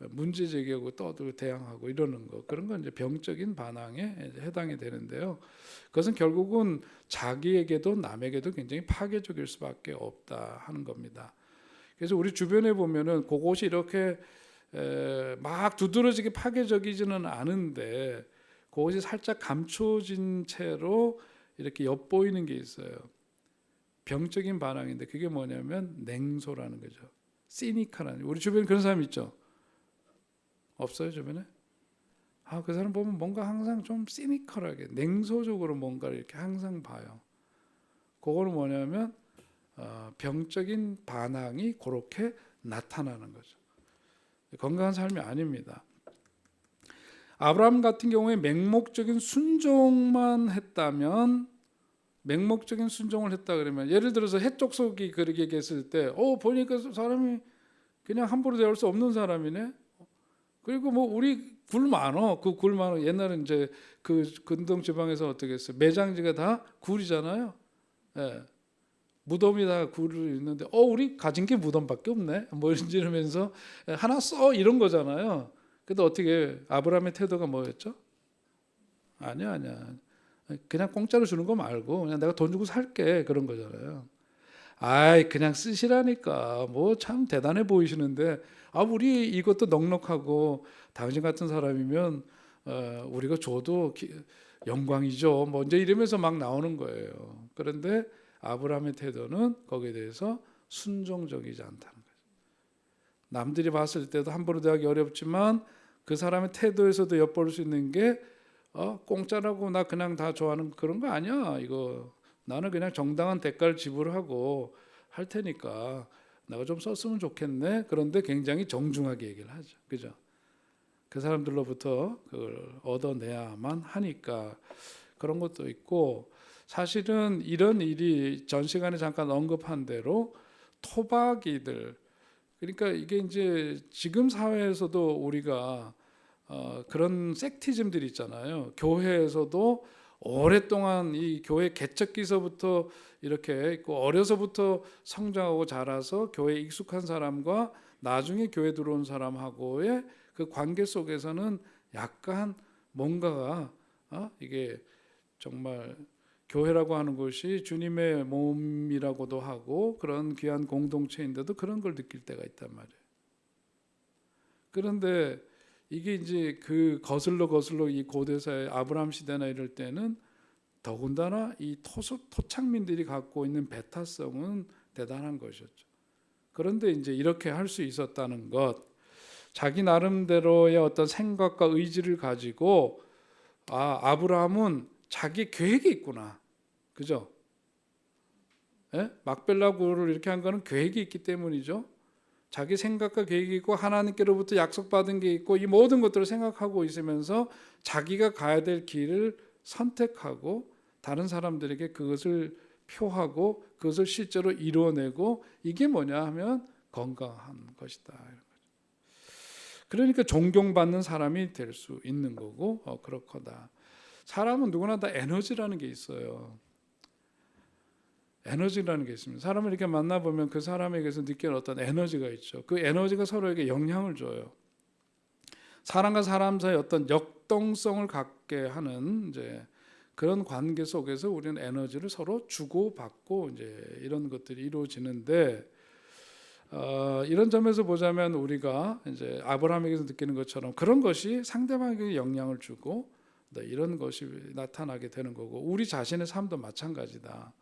문제 제기하고 떠들고 대항하고 이러는 거, 그런 건 이제 병적인 반항에 해당이 되는데요. 그것은 결국은 자기에게도 남에게도 굉장히 파괴적일 수밖에 없다 하는 겁니다. 그래서 우리 주변에 보면은 그것이 이렇게 막 두드러지게 파괴적이지는 않은데 그것이 살짝 감춰진 채로 이렇게 엿보이는 게 있어요. 병적인 반항인데 그게 뭐냐면 냉소라는 거죠. 시니컬한. 우리 주변에 그런 사람 있죠? 없어요 주변에? 그 사람 보면 뭔가 항상 좀 시니컬하게 냉소적으로 뭔가를 이렇게 항상 봐요. 그거는 뭐냐면 병적인 반항이 그렇게 나타나는 거죠. 건강한 삶이 아닙니다. 아브라함 같은 경우에 맹목적인 순종만 했다면, 맹목적인 순종을 했다 그러면, 예를 들어서 해족속이 그렇게 얘기했을 때 보니까 사람이 그냥 함부로 대할 수 없는 사람이네. 그리고 뭐 우리 굴 많어. 그 굴 많어. 옛날에 이제 그 근동 지방에서 어떻게 했어요? 매장지가 다 굴이잖아요. 예. 무덤이 다 굴이 있는데 우리 가진 게 무덤밖에 없네. 뭐 이러면서 하나 써 이런 거잖아요. 근데 어떻게 아브라함의 태도가 뭐였죠? 아니야. 그냥 공짜로 주는 거 말고 그냥 내가 돈 주고 살게, 그런 거잖아요. 그냥 쓰시라니까. 뭐 참 대단해 보이시는데 우리 이것도 넉넉하고 당신 같은 사람이면 우리가 줘도 영광이죠. 뭐 이제 이러면서 막 나오는 거예요. 그런데 아브라함의 태도는 거기에 대해서 순종적이지 않다는 거예요. 남들이 봤을 때도 함부로 대하기 어렵지만 그 사람의 태도에서도 엿볼 수 있는 게 공짜라고 나 그냥 다 좋아하는 그런 거 아니야. 이거 나는 그냥 정당한 대가를 지불하고 할 테니까 내가 좀 썼으면 좋겠네. 그런데 굉장히 정중하게 얘기를 하죠. 그죠? 그 사람들로부터 그걸 얻어내야만 하니까 그런 것도 있고, 사실은 이런 일이 전 시간에 잠깐 언급한 대로 토박이들, 그러니까 이게 이제 지금 사회에서도 우리가 그런 섹티즘들이 있잖아요. 교회에서도 오랫동안 이 교회 개척기서부터 이렇게 있고 어려서부터 성장하고 자라서 교회에 익숙한 사람과 나중에 교회 들어온 사람하고의 그 관계 속에서는 약간 뭔가가 이게 정말 교회라고 하는 것이 주님의 몸이라고도 하고 그런 귀한 공동체인데도 그런 걸 느낄 때가 있단 말이에요. 그런데 이게 이제 그 거슬러 이 고대사의 아브라함 시대나 이럴 때는 더군다나 이 토착민들이 갖고 있는 배타성은 대단한 것이었죠. 그런데 이제 이렇게 할 수 있었다는 것, 자기 나름대로의 어떤 생각과 의지를 가지고 아브라함은 자기 계획이 있구나, 그죠? 막벨라굴을 이렇게 한 거는 계획이 있기 때문이죠. 자기 생각과 계획이 있고 하나님께로부터 약속받은 게 있고 이 모든 것들을 생각하고 있으면서 자기가 가야 될 길을 선택하고 다른 사람들에게 그것을 표하고 그것을 실제로 이루어내고, 이게 뭐냐 하면 건강한 것이다. 그러니까 존경받는 사람이 될 수 있는 거고 그렇거다. 사람은 누구나 다 에너지라는 게 있어요. 에너지라는 게 있습니다. 사람을 이렇게 만나보면 그 사람에게서 느끼는 어떤 에너지가 있죠. 그 에너지가 서로에게 영향을 줘요. 사람과 사람 사이 어떤 역동성을 갖게 하는 이제 그런 관계 속에서 우리는 에너지를 서로 주고받고 이제 이런 것들이 이루어지는데 이런 점에서 보자면 우리가 이제 아브라함에게서 느끼는 것처럼 그런 것이 상대방에게 영향을 주고 이런 것이 나타나게 되는 거고 우리 자신의 삶도 마찬가지다.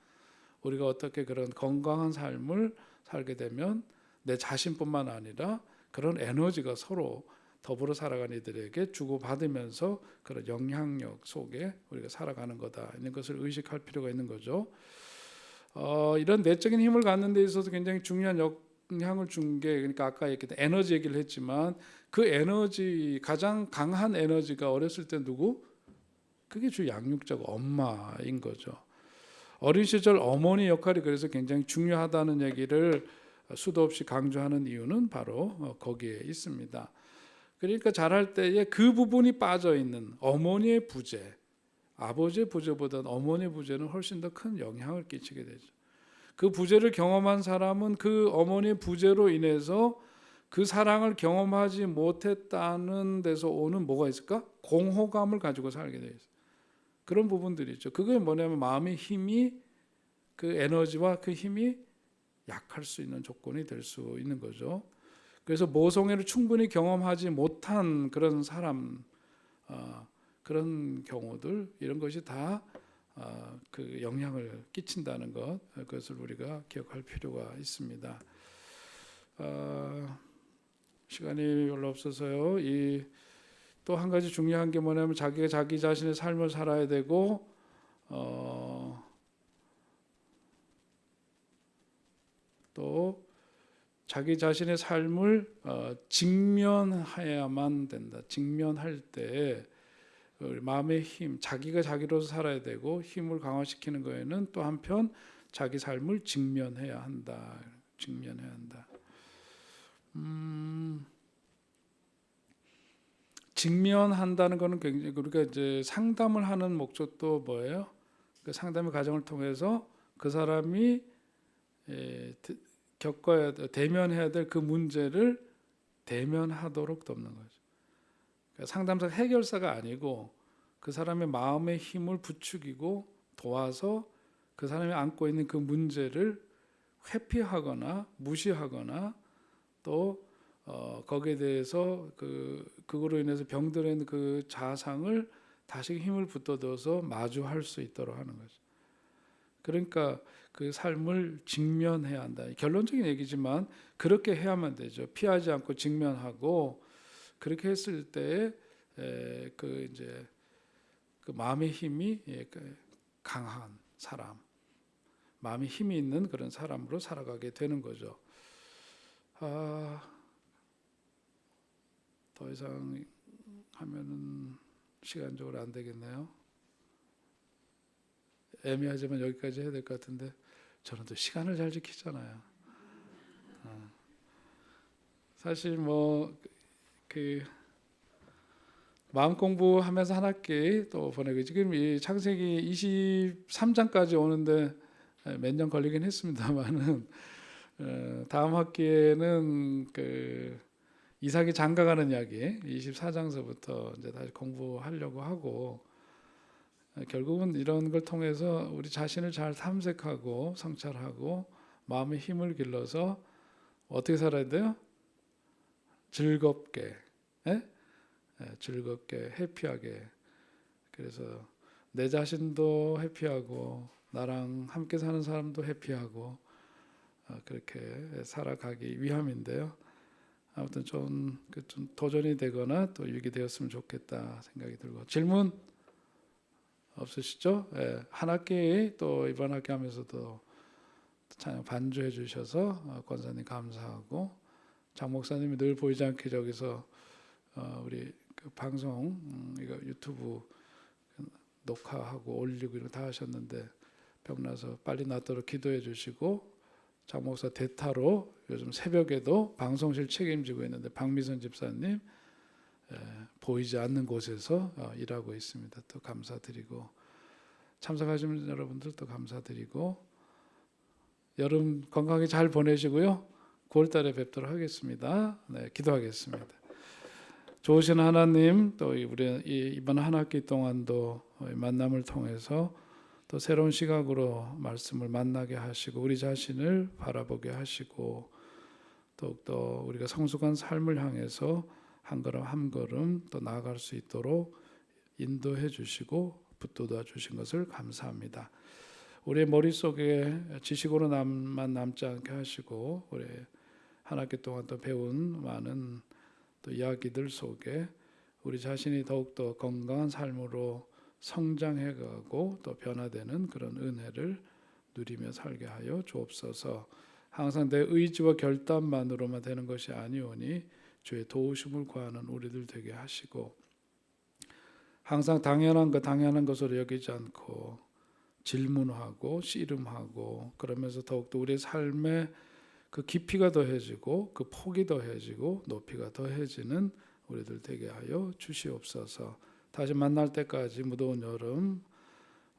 우리가 어떻게 그런 건강한 삶을 살게 되면 내 자신뿐만 아니라 그런 에너지가 서로 더불어 살아가는 이들에게 주고받으면서 그런 영향력 속에 우리가 살아가는 거다. 이런 것을 의식할 필요가 있는 거죠. 이런 내적인 힘을 갖는 데 있어서 굉장히 중요한 영향을 준 게 그러니까 아까 얘기했던 에너지 얘기를 했지만 그 에너지 가장 강한 에너지가 어렸을 때 누구? 그게 주 양육자고 엄마인 거죠. 어린 시절 어머니 역할이 그래서 굉장히 중요하다는 얘기를 수도 없이 강조하는 이유는 바로 거기에 있습니다. 그러니까 자랄 때에 그 부분이 빠져 있는 어머니의 부재, 아버지의 부재보다는 어머니의 부재는 훨씬 더 큰 영향을 끼치게 되죠. 그 부재를 경험한 사람은 그 어머니의 부재로 인해서 그 사랑을 경험하지 못했다는 데서 오는 뭐가 있을까? 공허감을 가지고 살게 돼 있어요. 그런 부분들이 있죠. 그게 뭐냐면 마음의 힘이 그 에너지와 그 힘이 약할 수 있는 조건이 될 수 있는 거죠. 그래서 모성애를 충분히 경험하지 못한 그런 사람 그런 경우들 이런 것이 다 그 영향을 끼친다는 것 그것을 우리가 기억할 필요가 있습니다. 시간이 별로 없어서요. 이 또 한 가지 중요한 게 뭐냐면 자기가 자기 자신의 삶을 살아야 되고 또 자기 자신의 삶을 직면해야만 된다. 직면할 때 마음의 힘, 자기가 자기로서 살아야 되고 힘을 강화시키는 거에는 또 한편 자기 삶을 직면해야 한다. 직면해야 한다. 직면한다는 것은 굉장히 우리가 이제 상담을 하는 목적도 뭐예요? 그 상담의 과정을 통해서 그 사람이 겪어야 대면해야 될 그 문제를 대면하도록 돕는 거죠. 그러니까 상담사가 해결사가 아니고 그 사람의 마음의 힘을 부추기고 도와서 그 사람이 안고 있는 그 문제를 회피하거나 무시하거나 또 거기에 대해서 그거로 인해서 병들은 그 자상을 다시 힘을 붙들어서 마주할 수 있도록 하는 거죠. 그러니까 그 삶을 직면해야 한다. 결론적인 얘기지만 그렇게 해야만 되죠. 피하지 않고 직면하고 그렇게 했을 때 그 이제 그 마음의 힘이 강한 사람, 마음의 힘이 있는 그런 사람으로 살아가게 되는 거죠. 더 이상 하면은 시간적으로 안 되겠네요. 애매하지만 여기까지 해야 될 것 같은데 저는 또 시간을 잘 지키잖아요. 사실 뭐 그 마음 공부하면서 한 학기 또 보내고 지금 이 창세기 23장까지 오는데 몇 년 걸리긴 했습니다만은 다음 학기에는 그 이삭이 장가가는 이야기 24장서부터 이제 다시 공부하려고 하고 결국은 이런 걸 통해서 우리 자신을 잘 탐색하고 성찰하고 마음의 힘을 길러서 어떻게 살아야 돼요? 즐겁게, 즐겁게, 해피하게. 그래서 내 자신도 해피하고 나랑 함께 사는 사람도 해피하고 그렇게 살아가기 위함인데요. 아무튼 좀 도전이 되거나 또 유익이 되었으면 좋겠다 생각이 들고 질문 없으시죠? 한 학기 또 이번 학기 하면서도 찬양 반주해 주셔서 권사님 감사하고 장 목사님이 늘 보이지 않게 저기서 우리 그 방송 이거 유튜브 녹화하고 올리고 이런 다 하셨는데 병나서 빨리 낫도록 기도해 주시고 장 목사 대타로 요즘 새벽에도 방송실 책임지고 있는데 박미선 집사님 보이지 않는 곳에서 일하고 있습니다. 또 감사드리고 참석하신 여러분들도 감사드리고 여름 건강히 잘 보내시고요. 9월 달에 뵙도록 하겠습니다. 네, 기도하겠습니다. 좋으신 하나님, 또 우리 이번 한 학기 동안도 만남을 통해서 또 새로운 시각으로 말씀을 만나게 하시고 우리 자신을 바라보게 하시고 더욱더 우리가 성숙한 삶을 향해서 한 걸음 한 걸음 또 나아갈 수 있도록 인도해 주시고 붙돋아 주신 것을 감사합니다. 우리의 머릿속에 지식으로만 남지 않게 하시고 우리 한 학기 동안 또 배운 많은 또 이야기들 속에 우리 자신이 더욱더 건강한 삶으로 성장해가고 또 변화되는 그런 은혜를 누리며 살게 하여 주옵소서. 항상 내 의지와 결단만으로만 되는 것이 아니오니 주의 도우심을 구하는 우리들 되게 하시고 항상 당연한 것으로 여기지 않고 질문하고 씨름하고 그러면서 더욱더 우리의 삶의 그 깊이가 더해지고 그 폭이 더해지고 높이가 더해지는 우리들 되게 하여 주시옵소서. 다시 만날 때까지 무더운 여름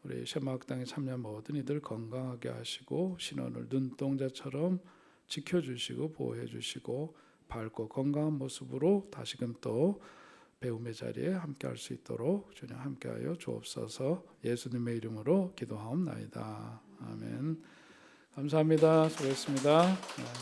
우리 셰마학당에 참여 모든 이들 건강하게 하시고 신원을 눈동자처럼 지켜주시고 보호해주시고 밝고 건강한 모습으로 다시금 또 배움의 자리에 함께할 수 있도록 주님 함께하여 주옵소서. 예수님의 이름으로 기도하옵나이다. 아멘. 감사합니다. 수고했습니다.